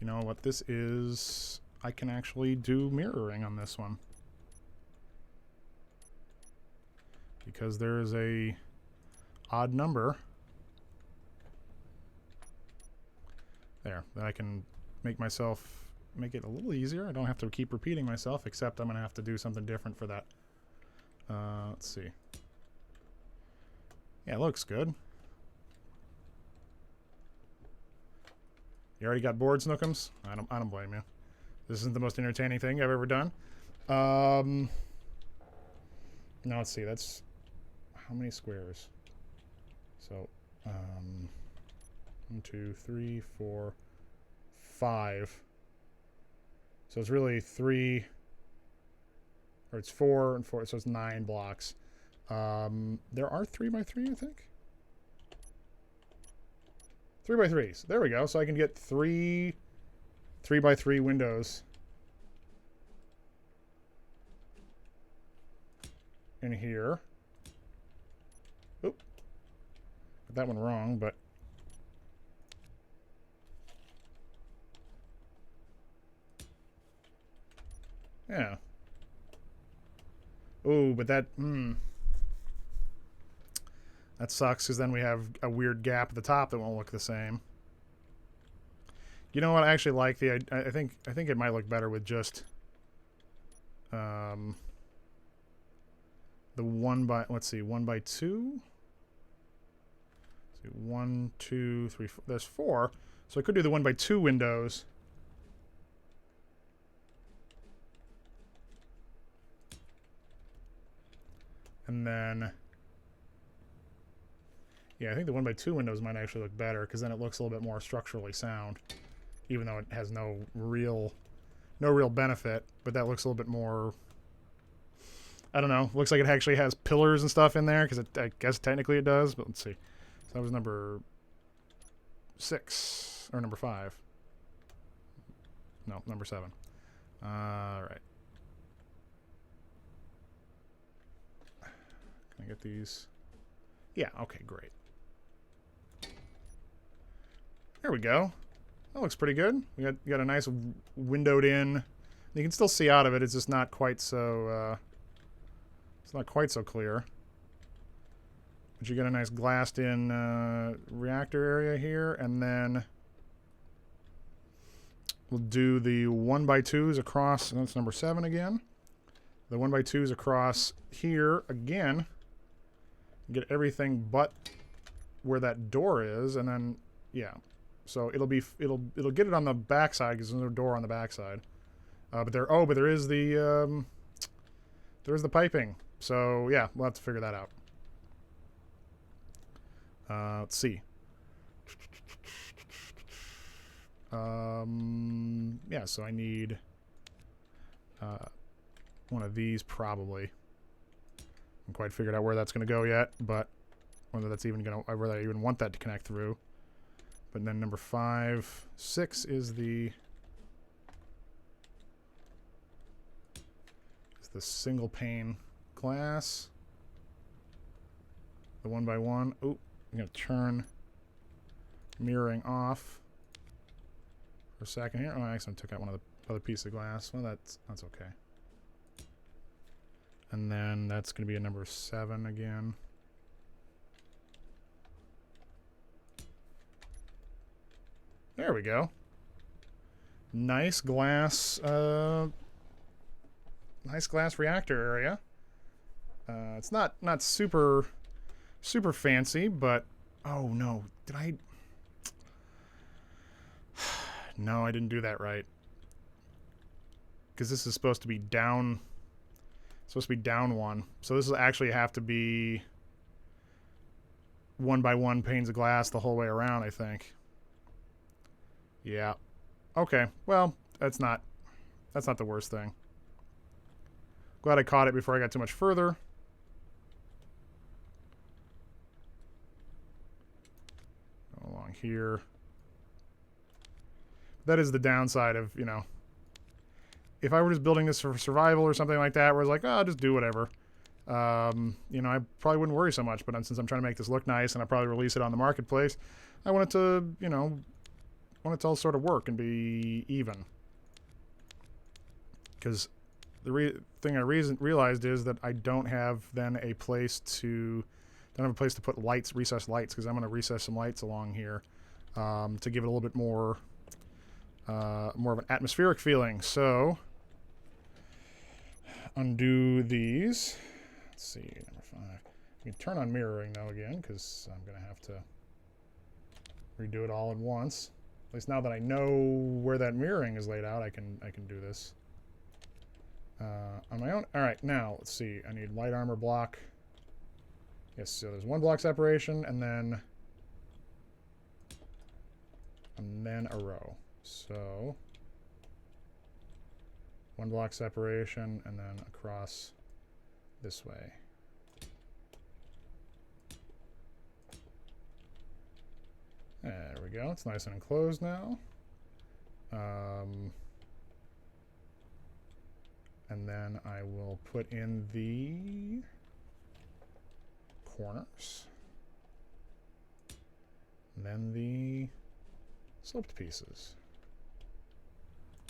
know what this is? I can actually do mirroring on this one. Because there is a odd number there that I can make it a little easier. I don't have to keep repeating myself, except I'm going to have to do something different for that. Let's see. Yeah, it looks good. You already got bored, Snookums? I don't blame you. This isn't the most entertaining thing I've ever done. Now let's see. That's how many squares? So 1, 2, 3, 4, 5. So it's really 3, or it's 4 and 4. So it's 9 blocks. There are 3 by 3, I think. 3 by 3s. There we go. So I can get 3 by 3 windows in here. Oop. Got that one wrong, but yeah. Oh, but that That sucks because then we have a weird gap at the top that won't look the same. You know what? I actually like the. I think it might look better with just the 1 by. Let's see, 1 by 2. Let's see, 1, 2, 3, 4. There's 4, so I could do the 1 by 2 windows. And then, yeah, I think the 1 by 2 windows might actually look better because then it looks a little bit more structurally sound, even though it has no real benefit. But that looks a little bit more. I don't know. Looks like it actually has pillars and stuff in there because I guess technically it does. But let's see. So that was number 6 or number 5. No, number 7. All right. Can I get these? Yeah. Okay. Great. There we go. That looks pretty good. We got a nice windowed in. You can still see out of it. It's just not quite so. It's not quite so clear. But you get a nice glassed-in reactor area here, and then we'll do the 1 by 2s across. And that's number 7 again. The 1 by 2s across here again. Get everything but where that door is, and then yeah. So it'll get it on the backside because there's no door on the backside. But there is the piping. So yeah, we'll have to figure that out. Let's see. Yeah, so I need one of these probably. I haven't quite figured out where that's going to go yet, but whether that's even going to, whether I even want that to connect through. But then number 5, 6 is the single pane glass. The 1 by 1. Oh, I'm going to turn mirroring off for a second here. Oh, I accidentally took out one of the other piece of glass. Well, that's okay. And then that's going to be a number 7 again. There we go. Nice glass reactor area. It's not super fancy, but oh no, did I? No, I didn't do that right. Because this is supposed to be down. Supposed to be down 1, so this will actually have to be 1 by 1 panes of glass the whole way around, I think. Yeah. Okay. Well, that's not the worst thing. Glad I caught it before I got too much further. Go along here. That is the downside of, you know, if I were just building this for survival or something like that, where it's like, oh, I'll just do whatever. You know, I probably wouldn't worry so much, but since I'm trying to make this look nice and I'll probably release it on the marketplace, I want it to, you know, all sort of work and be even. Because the thing I realized is that I don't have then a place to put lights, recessed lights, because I'm going to recess some lights along here to give it a little bit more of an atmospheric feeling. So undo these. Let's see, number 5. You can turn on mirroring though again, because I'm going to have to redo it all at once. At least now that I know where that mirroring is laid out, I can do this on my own. All right, now let's see. I need light armor block. Yes, so there's 1 block separation, and then a row. So 1 block separation, and then across this way. There we go. It's nice and enclosed now. And then I will put in the corners. And then the sloped pieces.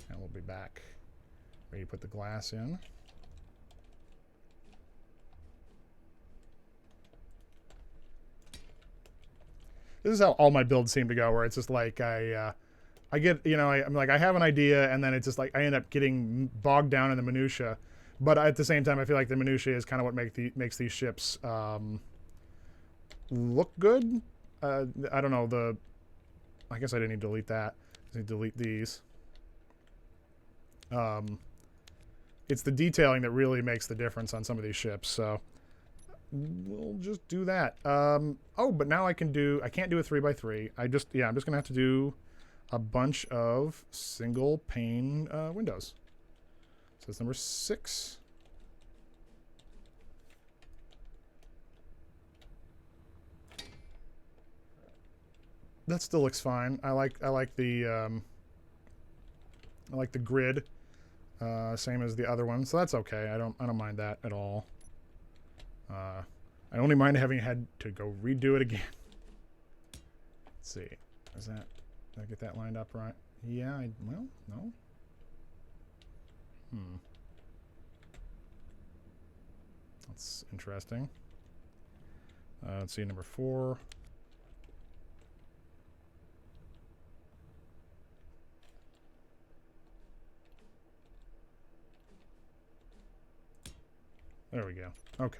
And we'll be back. Ready to put the glass in. This is how all my builds seem to go, where it's just like I get, you know, I'm like, I have an idea, and then it's just like I end up getting bogged down in the minutia. But at the same time, I feel like the minutia is kind of what makes these ships look good. I don't know. I guess I didn't need to delete that. I need to delete these. It's the detailing that really makes the difference on some of these ships. So we'll just do that. Oh, but now I can't do a 3x3. I'm just gonna have to do a bunch of single pane windows. So it's number 6. That still looks fine. I like the grid, same as the other one, so that's okay. I don't mind that at all. I only mind having had to go redo it again. Let's see. Did I get that lined up right? Yeah, well, no. That's interesting. Let's see, number 4. There we go. Okay.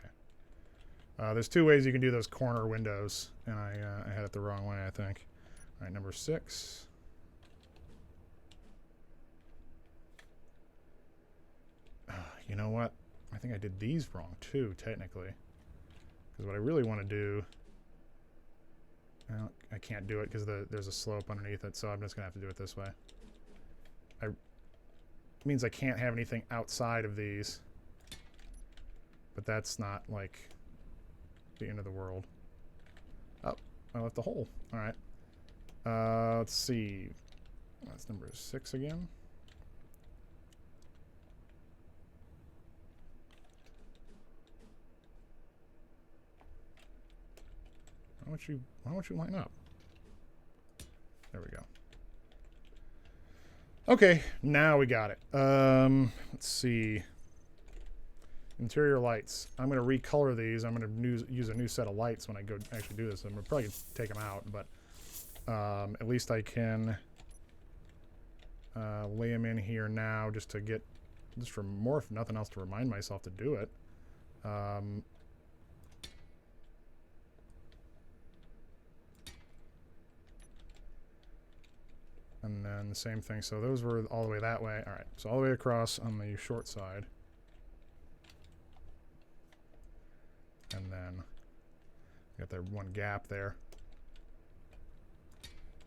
There's 2 ways you can do those corner windows, and I had it the wrong way, I think. All right, number 6. You know what? I think I did these wrong too, technically. Because what I really want to do... Well, I can't do it because there's a slope underneath it, so I'm just going to have to do it this way. It means I can't have anything outside of these. But that's not, like, the end of the world. Oh, I left the hole. All right. Let's see. That's number 6 again. Why don't you line up? There we go. Okay, now we got it. Let's see. Interior lights. I'm going to recolor these. I'm going to use a new set of lights when I go actually do this. I'm probably going to take them out, but at least I can lay them in here now just to get, just for more, if nothing else, to remind myself to do it. And then the same thing. So those were all the way that way. All right. So all the way across on the short side. And then got that one gap there.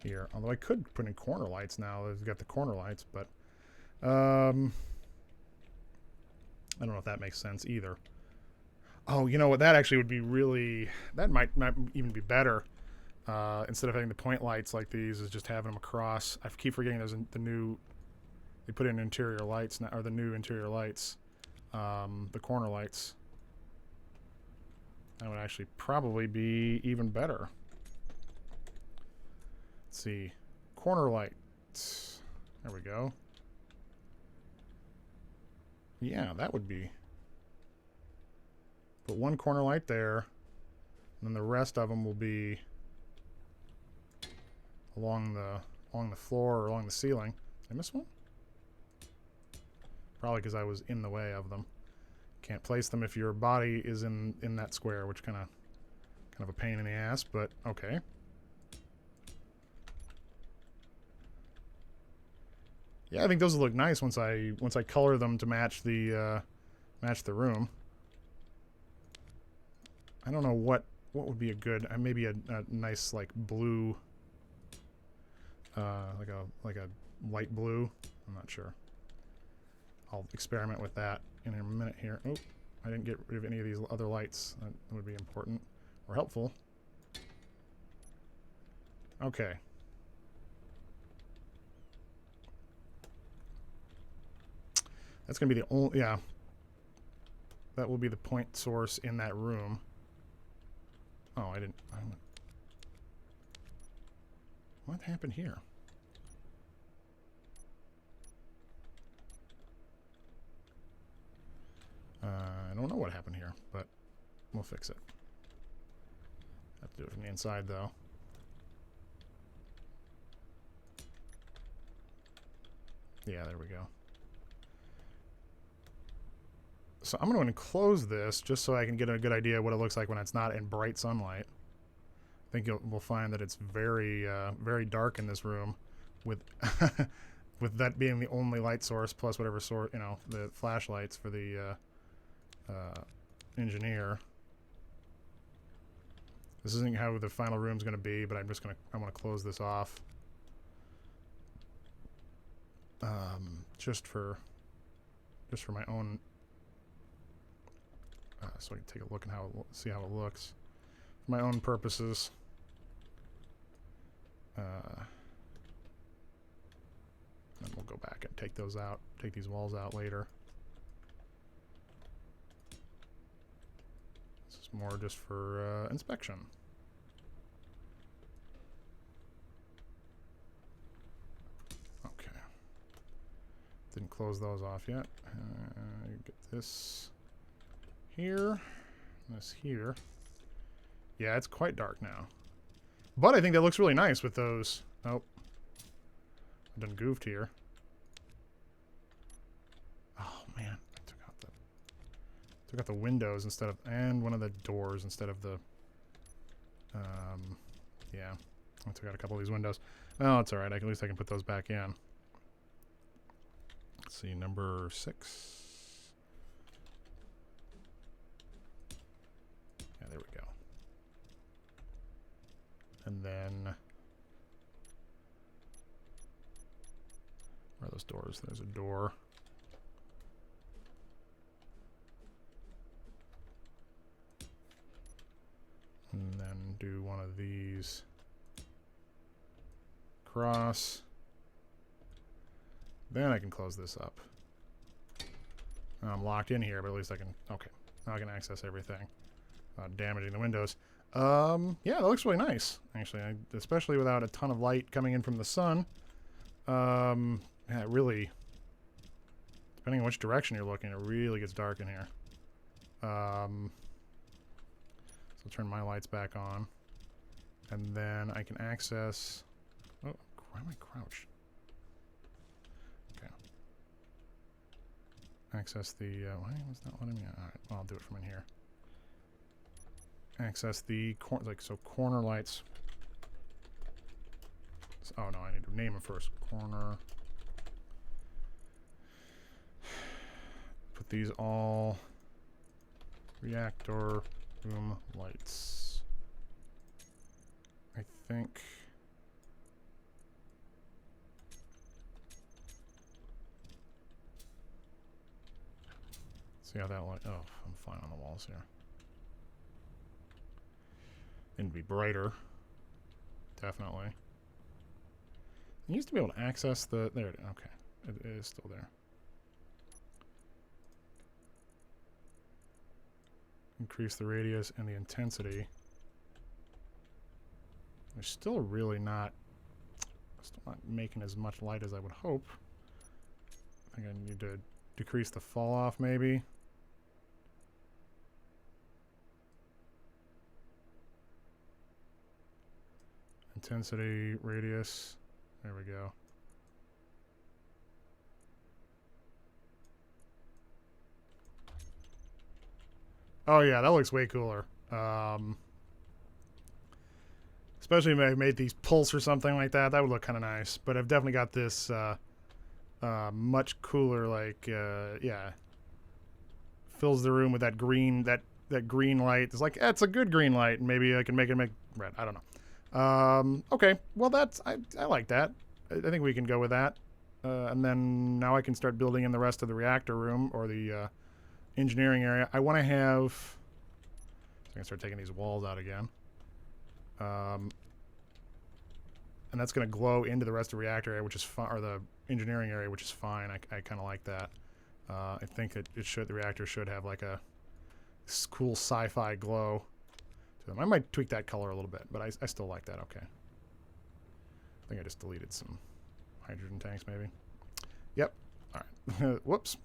Here. Although I could put in corner lights now. They've got the corner lights, but I don't know if that makes sense either. Oh, you know what? That actually would be really... That might even be better. Instead of having the point lights like these, is just having them across. I keep forgetting there's the new... They put in interior lights now, or the new interior lights. The corner lights. That would actually probably be even better. Let's see. Corner lights. There we go. Yeah, that would be... Put one corner light there, and then the rest of them will be along the floor or along the ceiling. Did I miss one? Probably because I was in the way of them. Can't place them if your body is in that square, which kind of a pain in the ass, but okay. Yeah, I think those will look nice once I color them to match the room. I don't know what would be a good, maybe a nice like blue, like a light blue. I'm not sure. I'll experiment with that in a minute here. Oh, I didn't get rid of any of these other lights. That would be important or helpful. Okay. That's gonna be the only, yeah. That will be the point source in that room. Oh, I didn't. What happened here? I don't know what happened here, but we'll fix it. Have to do it from the inside, though. Yeah, there we go. So I'm going to enclose this just so I can get a good idea of what it looks like when it's not in bright sunlight. I think we'll find that it's very, very dark in this room, with with that being the only light source plus whatever source, you know, the flashlights for the engineer. This isn't how the final room's going to be, but I want to close this off, just for my own, so I can take a look and see how it looks, for my own purposes. Then we'll go back and take those out, take these walls out later. This is more just for inspection. Okay. Didn't close those off yet. Get this here, this here. Yeah, it's quite dark now. But I think that looks really nice with those. Oh. I done goofed here. Oh man, I took out the windows instead of, and one of the doors instead of the, yeah. I took out a couple of these windows. Oh, it's alright, at least I can put those back in. Let's see, number 6. Yeah, there we go. And then, where are those doors? There's a door. And then do one of these cross. Then I can close this up. I'm locked in here, but at least I can, okay. Now I can access everything without damaging the windows. Yeah, that looks really nice, actually, especially without a ton of light coming in from the sun. Yeah, it really, depending on which direction you're looking, it really gets dark in here. So I'll turn my lights back on. And then I can access, oh, why am I crouched? Okay. Access the, why was that letting me? Alright, well, I'll do it from in here. Access the corner lights. Oh no, I need to name them first. Corner. Put these all reactor room lights. I think. See how that light. Oh, I'm fine on the walls here. And be brighter, definitely. I used to be able to access the, there it is, okay, it is still there. Increase the radius and the intensity. They're still really not making as much light as I would hope. I think I need to decrease the fall off maybe. Intensity, radius, there we go. Oh yeah, that looks way cooler. Especially if I made these pulse or something like that, that would look kind of nice. But I've definitely got this much cooler, like, yeah. Fills the room with that green, that green light. It's like, it's a good green light, and maybe I can make it red. I don't know. Okay, well I like that. I think we can go with that. And then now I can start building in the rest of the reactor room or the engineering area. I want to have, so I can start taking these walls out again. And that's going to glow into the rest of the reactor area, which is fine, or the engineering area, which is fine. I kind of like that. I think the reactor should have like a cool sci-fi glow. I might tweak that color a little bit, but I still like that. Okay. I think I just deleted some hydrogen tanks, maybe. Yep. All right. Whoops.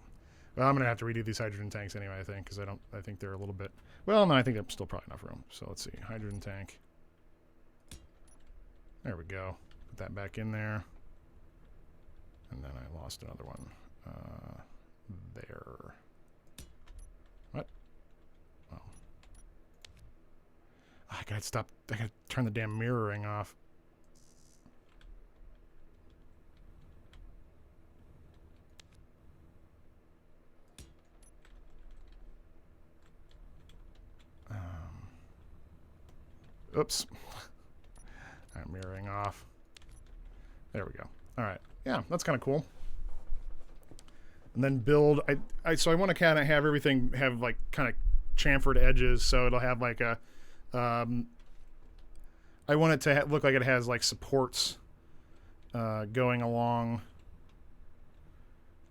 Well, I'm gonna have to redo these hydrogen tanks anyway. I think because I think they're a little bit. Well, no, I think there's still probably enough room. So let's see. Hydrogen tank. There we go. Put that back in there. And then I lost another one. There. What? Oh. I gotta stop. I gotta turn the damn mirroring off. Oops. All right, mirroring off. There we go. All right. Yeah, that's kind of cool. And then build. So I want to kind of have everything have like kind of chamfered edges, so it'll have like a. I want it to look like it has like supports going along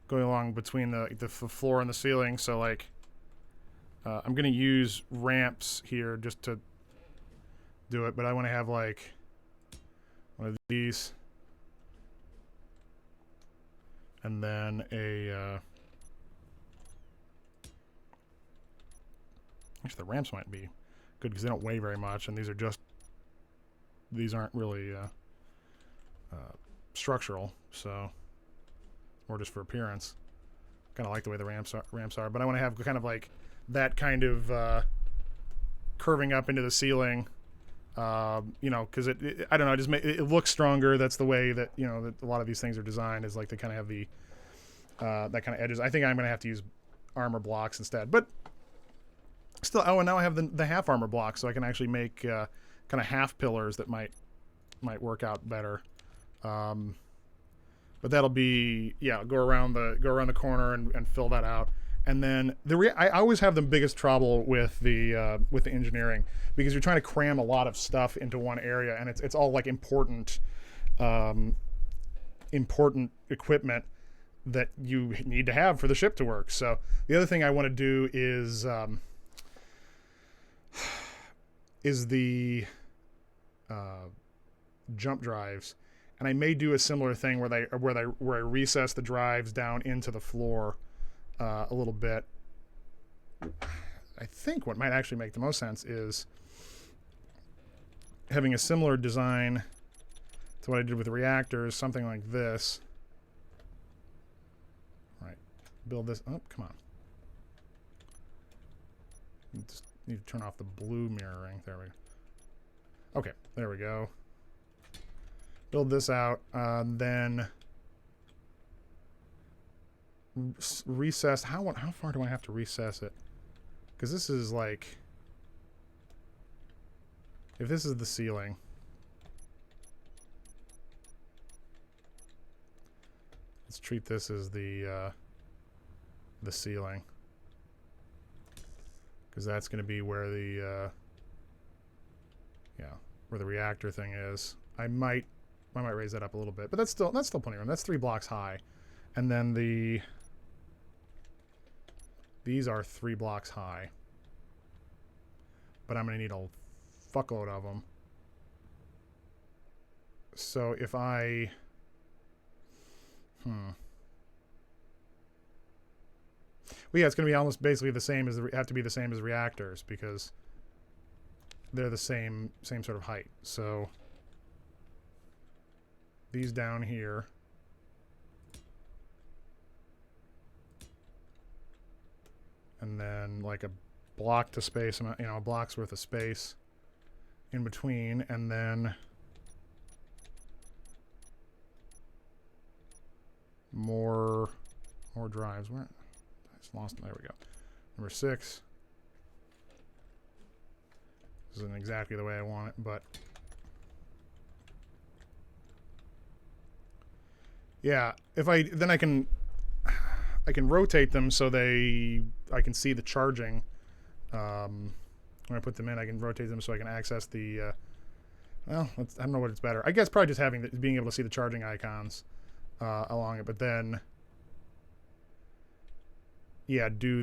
between the floor and the ceiling. So like, I'm gonna use ramps here just to do it, but I want to have like one of these, and then a. Actually, the ramps might be good because they don't weigh very much, and these aren't really structural, so more just for appearance. Kind of like the way the ramps are, but I want to have kind of like that kind of curving up into the ceiling. You know, because I don't know, it looks stronger. That's the way that, you know, that a lot of these things are designed, is like they kind of have the that kind of edges. I think I'm gonna have to use armor blocks instead, but still. Oh, and now I have the half armor blocks, so I can actually make kind of half pillars that might work out better. But that'll be, yeah, go around the corner and fill that out. And then I always have the biggest trouble with the engineering, because you're trying to cram a lot of stuff into one area, and it's all like important equipment that you need to have for the ship to work. So the other thing I want to do is the jump drives, and I may do a similar thing where I recess the drives down into the floor a little bit. I think what might actually make the most sense is having a similar design to what I did with the reactors, something like this. Right, build this. Oh, come on. Just need to turn off the blue mirroring. There we go. Okay, there we go. Build this out, then recess. How far do I have to recess it? Because this is like, if this is the ceiling, let's treat this as the ceiling, because that's going to be where the where the reactor thing is. I might raise that up a little bit, but that's still plenty of room. That's 3 blocks high, and then these are 3 blocks high, but I'm going to need a fuckload of them. So if I well, yeah, it's going to be almost basically the same as have to be the same as reactors, because they're the same sort of height. So these down here, and then like a block to space, you know, a block's worth of space in between, and then more drives. Where? I just lost. There we go. Number 6. This isn't exactly the way I want it, but yeah, if I can rotate them so I can see the charging. When I put them in, I can rotate them so I can access the. Well, I don't know what it's better. I guess probably just being able to see the charging icons along it, but then yeah, do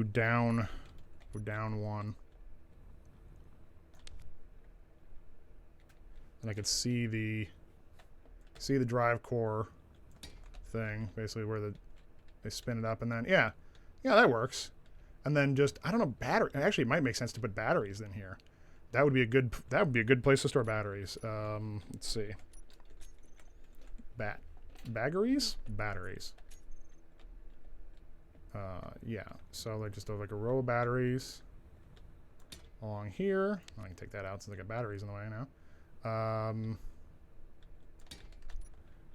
down 1. And I could see the drive core thing, basically where they spin it up, and then yeah, that works. And then just, I don't know, battery. Actually, it might make sense to put batteries in here. That would be a good place to store batteries. Let's see. Batteries. Yeah, so like just like a row of batteries along here. I can take that out since I got batteries in the way now.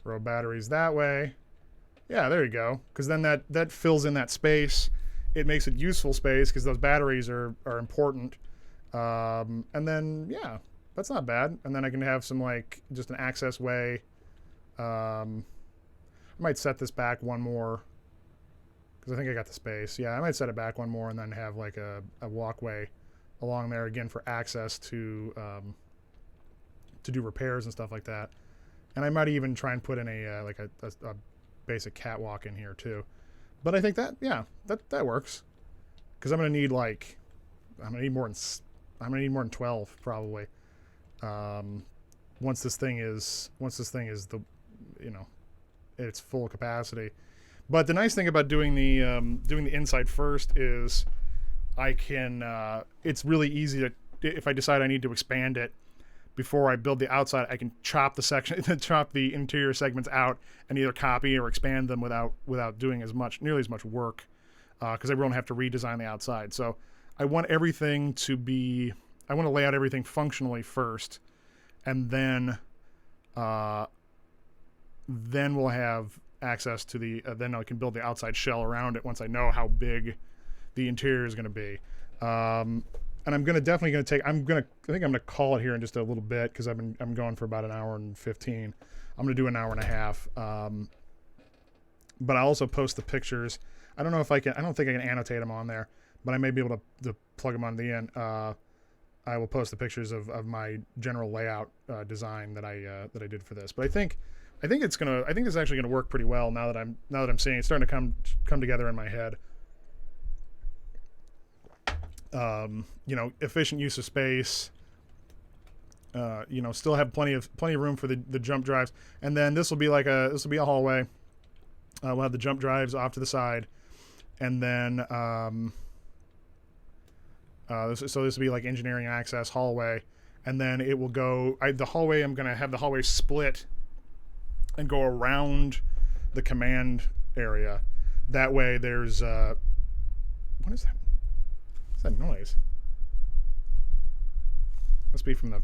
Row of batteries that way. Yeah, there you go. Because then that fills in that space. It makes it useful space because those batteries are important. And then yeah, that's not bad. And then I can have some like just an access way. I might set this back one more because I think I got the space. Yeah, I might set it back one more and then have like a walkway along there again for access to do repairs and stuff like that. And I might even try and put in a basic catwalk in here too. But I think that that works because I'm gonna need more than 12 probably. Once this thing is the its full capacity. But the nice thing about doing the inside first is I can it's really easy to, if I decide I need to expand it before I build the outside, I can chop the interior segments out and either copy or expand them without doing nearly as much work because I won't have to redesign the outside. So I want I want to lay out everything functionally first, and then we'll have access to then I can build the outside shell around it once I know how big the interior is going to be. And I'm definitely going to take. I think I'm going to call it here in just a little bit because I'm going for about an hour and 15. I'm going to do an hour and a half. But I also post the pictures. I don't know if I can. I don't think I can annotate them on there, but I may be able to plug them on the end. I will post the pictures of my general layout design that I did for this. But I think it's actually gonna work pretty well now that I'm seeing it's starting to come together in my head. Efficient use of space. Still have plenty of room for the jump drives, and then this will be a hallway. We'll have the jump drives off to the side, and then this will be like engineering access hallway, and then it will go. The hallway, I'm gonna have the hallway split and go around the command area. That way, there's what is that? What's that noise? Must be from the.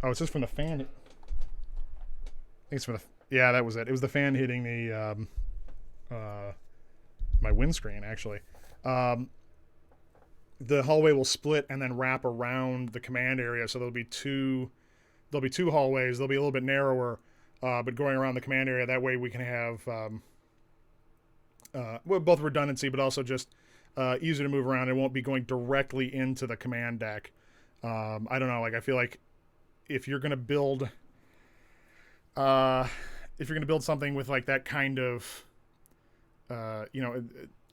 Oh, it's just from the fan. I think it's from the. Yeah, that was it. It was the fan hitting the my windscreen actually. The hallway will split and then wrap around the command area, so there'll be two hallways. They'll be a little bit narrower, but going around the command area. That way we can have both redundancy, but also just easier to move around. It won't be going directly into the command deck. I don't know. Like I feel like if you're gonna build something with like that kind of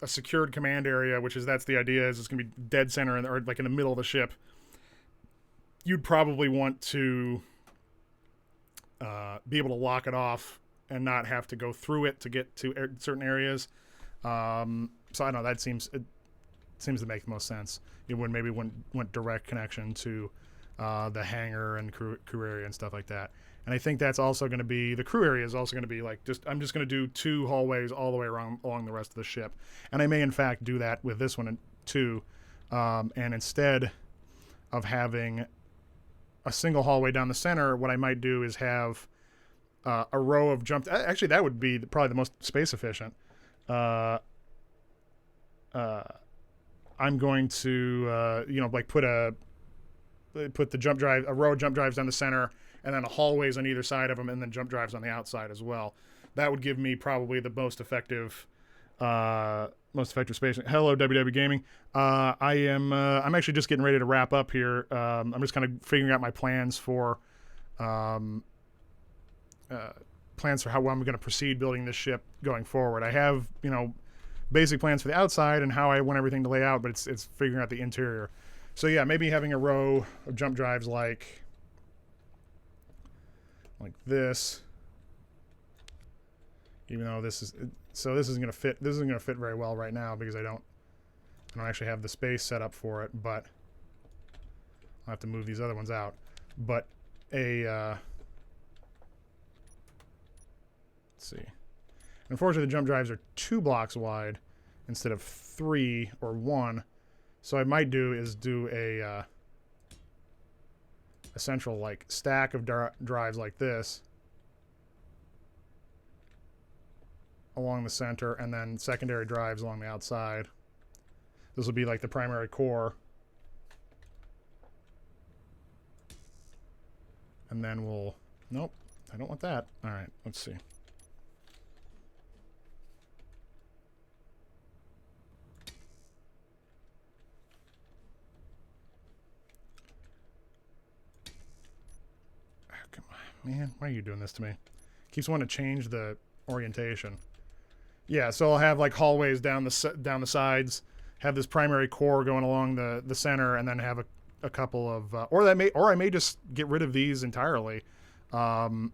a secured command area, that's the idea, is it's going to be dead center or like in the middle of the ship, you'd probably want to be able to lock it off and not have to go through it to get to certain areas. So I don't know, it seems to make the most sense. It went direct connection to the hangar and crew area and stuff like that. And I think that's also going to be, the crew area is also going to be like, I'm just going to do two hallways all the way along the rest of the ship. And I may in fact do that with this one too. And instead of having a single hallway down the center, what I might do is have a row of actually that would be probably the most space efficient. I'm going to, put a row of jump drives down the center, and then hallways on either side of them, and then jump drives on the outside as well. That would give me probably the most effective space. Hello, WW Gaming. I'm actually just getting ready to wrap up here. I'm just kind of figuring out my plans for how I'm going to proceed building this ship going forward. I have basic plans for the outside and how I want everything to lay out, but it's figuring out the interior. So yeah, maybe having a row of jump drives like this, even though this isn't going to fit. This isn't going to fit very well right now because I don't actually have the space set up for it. But I'll have to move these other ones out. But Let's see. Unfortunately, the jump drives are 2 blocks wide instead of 3 or 1. So what I might do is do a central like stack of drives like this along the center, and then secondary drives along the outside. This will be like the primary core. And then we'll... Nope, I don't want that. All right, let's see. Oh, come on, man. Why are you doing this to me? Keeps wanting to change the orientation. Yeah, so I'll have like hallways down the sides, have this primary core going along the center, and then have a couple of or I may just get rid of these entirely, and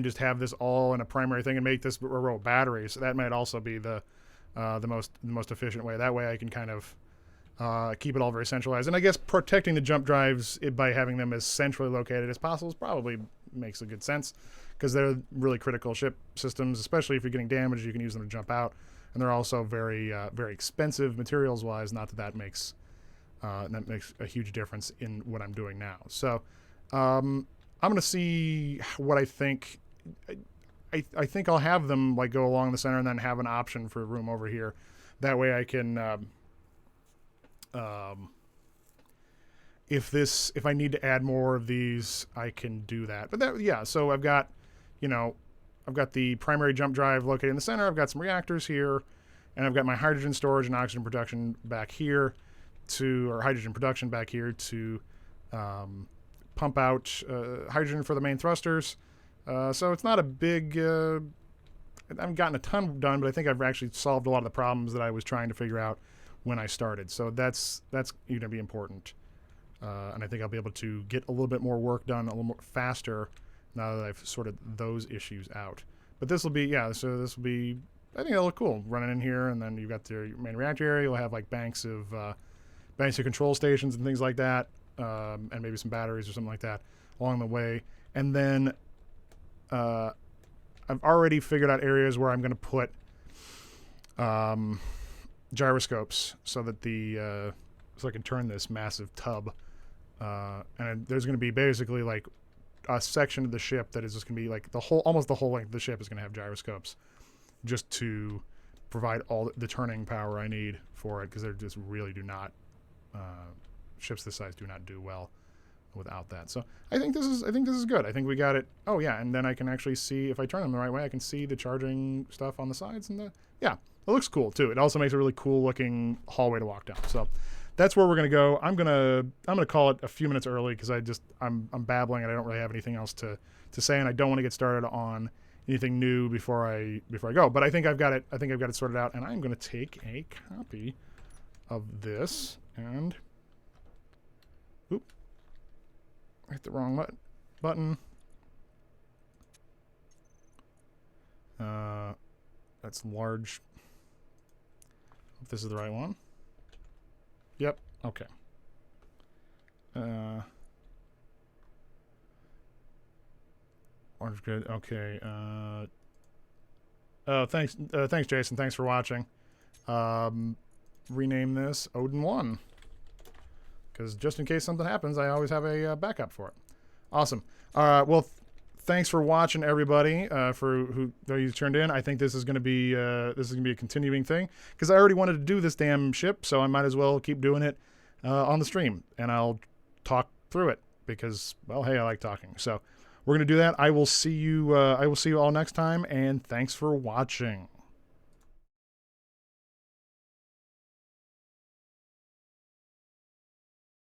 just have this all in a primary thing and make this a row of batteries. So that might also be the most efficient way. That way I can kind of keep it all very centralized. And I guess protecting the jump drives by having them as centrally located as possible probably makes a good sense, because they're really critical ship systems, especially if you're getting damaged. You can use them to jump out, and they're also very very expensive materials wise. Not that makes a huge difference in what I'm doing now. So I'm gonna see what I think. I think I'll have them like go along the center and then have an option for room over here. That way I can if I need to add more of these, I can do that. But that, yeah, so I've got, I've got the primary jump drive located in the center. I've got some reactors here, and I've got my hydrogen storage and oxygen production back here or hydrogen production back here to pump out hydrogen for the main thrusters. So it's not a big, I haven't gotten a ton done, but I think I've actually solved a lot of the problems that I was trying to figure out when I started. So that's going to be important. And I think I'll be able to get a little bit more work done a little more faster now that I've sorted those issues out. But this will be, yeah, so this will be, I think it'll look cool running in here. And then you've got your main reactor area. You'll have like banks of control stations and things like that, and maybe some batteries or something like that along the way. And then I've already figured out areas where I'm going to put gyroscopes so that so I can turn this massive tub. And there's going to be basically like a section of the ship that is just going to be like almost the whole length of the ship is going to have gyroscopes, just to provide all the turning power I need for it, because they just really do not, ships this size do not do well without that. So I think this is good. I think we got it. Oh yeah, and then I can actually see, if I turn them the right way, I can see the charging stuff on the sides, and yeah, it looks cool too. It also makes a really cool looking hallway to walk down. So that's where we're gonna go. I'm gonna call it a few minutes early, because I'm babbling and I don't really have anything else to say, and I don't want to get started on anything new before I go. But I think I've got it. I think I've got it sorted out, and I'm gonna take a copy of this and oop, hit the wrong button. That's large. Hope this is the right one. Yep. Okay. Large grid. Okay. Oh, thanks. Thanks, Jason. Thanks for watching. Rename this Odin 1, because just in case something happens, I always have a backup for it. Awesome. Well, thanks for watching, everybody. For who tuned in, I think this is going to be a continuing thing, because I already wanted to do this damn ship, so I might as well keep doing it on the stream, and I'll talk through it because, well, hey, I like talking. So we're going to do that. I will see you all next time, and thanks for watching.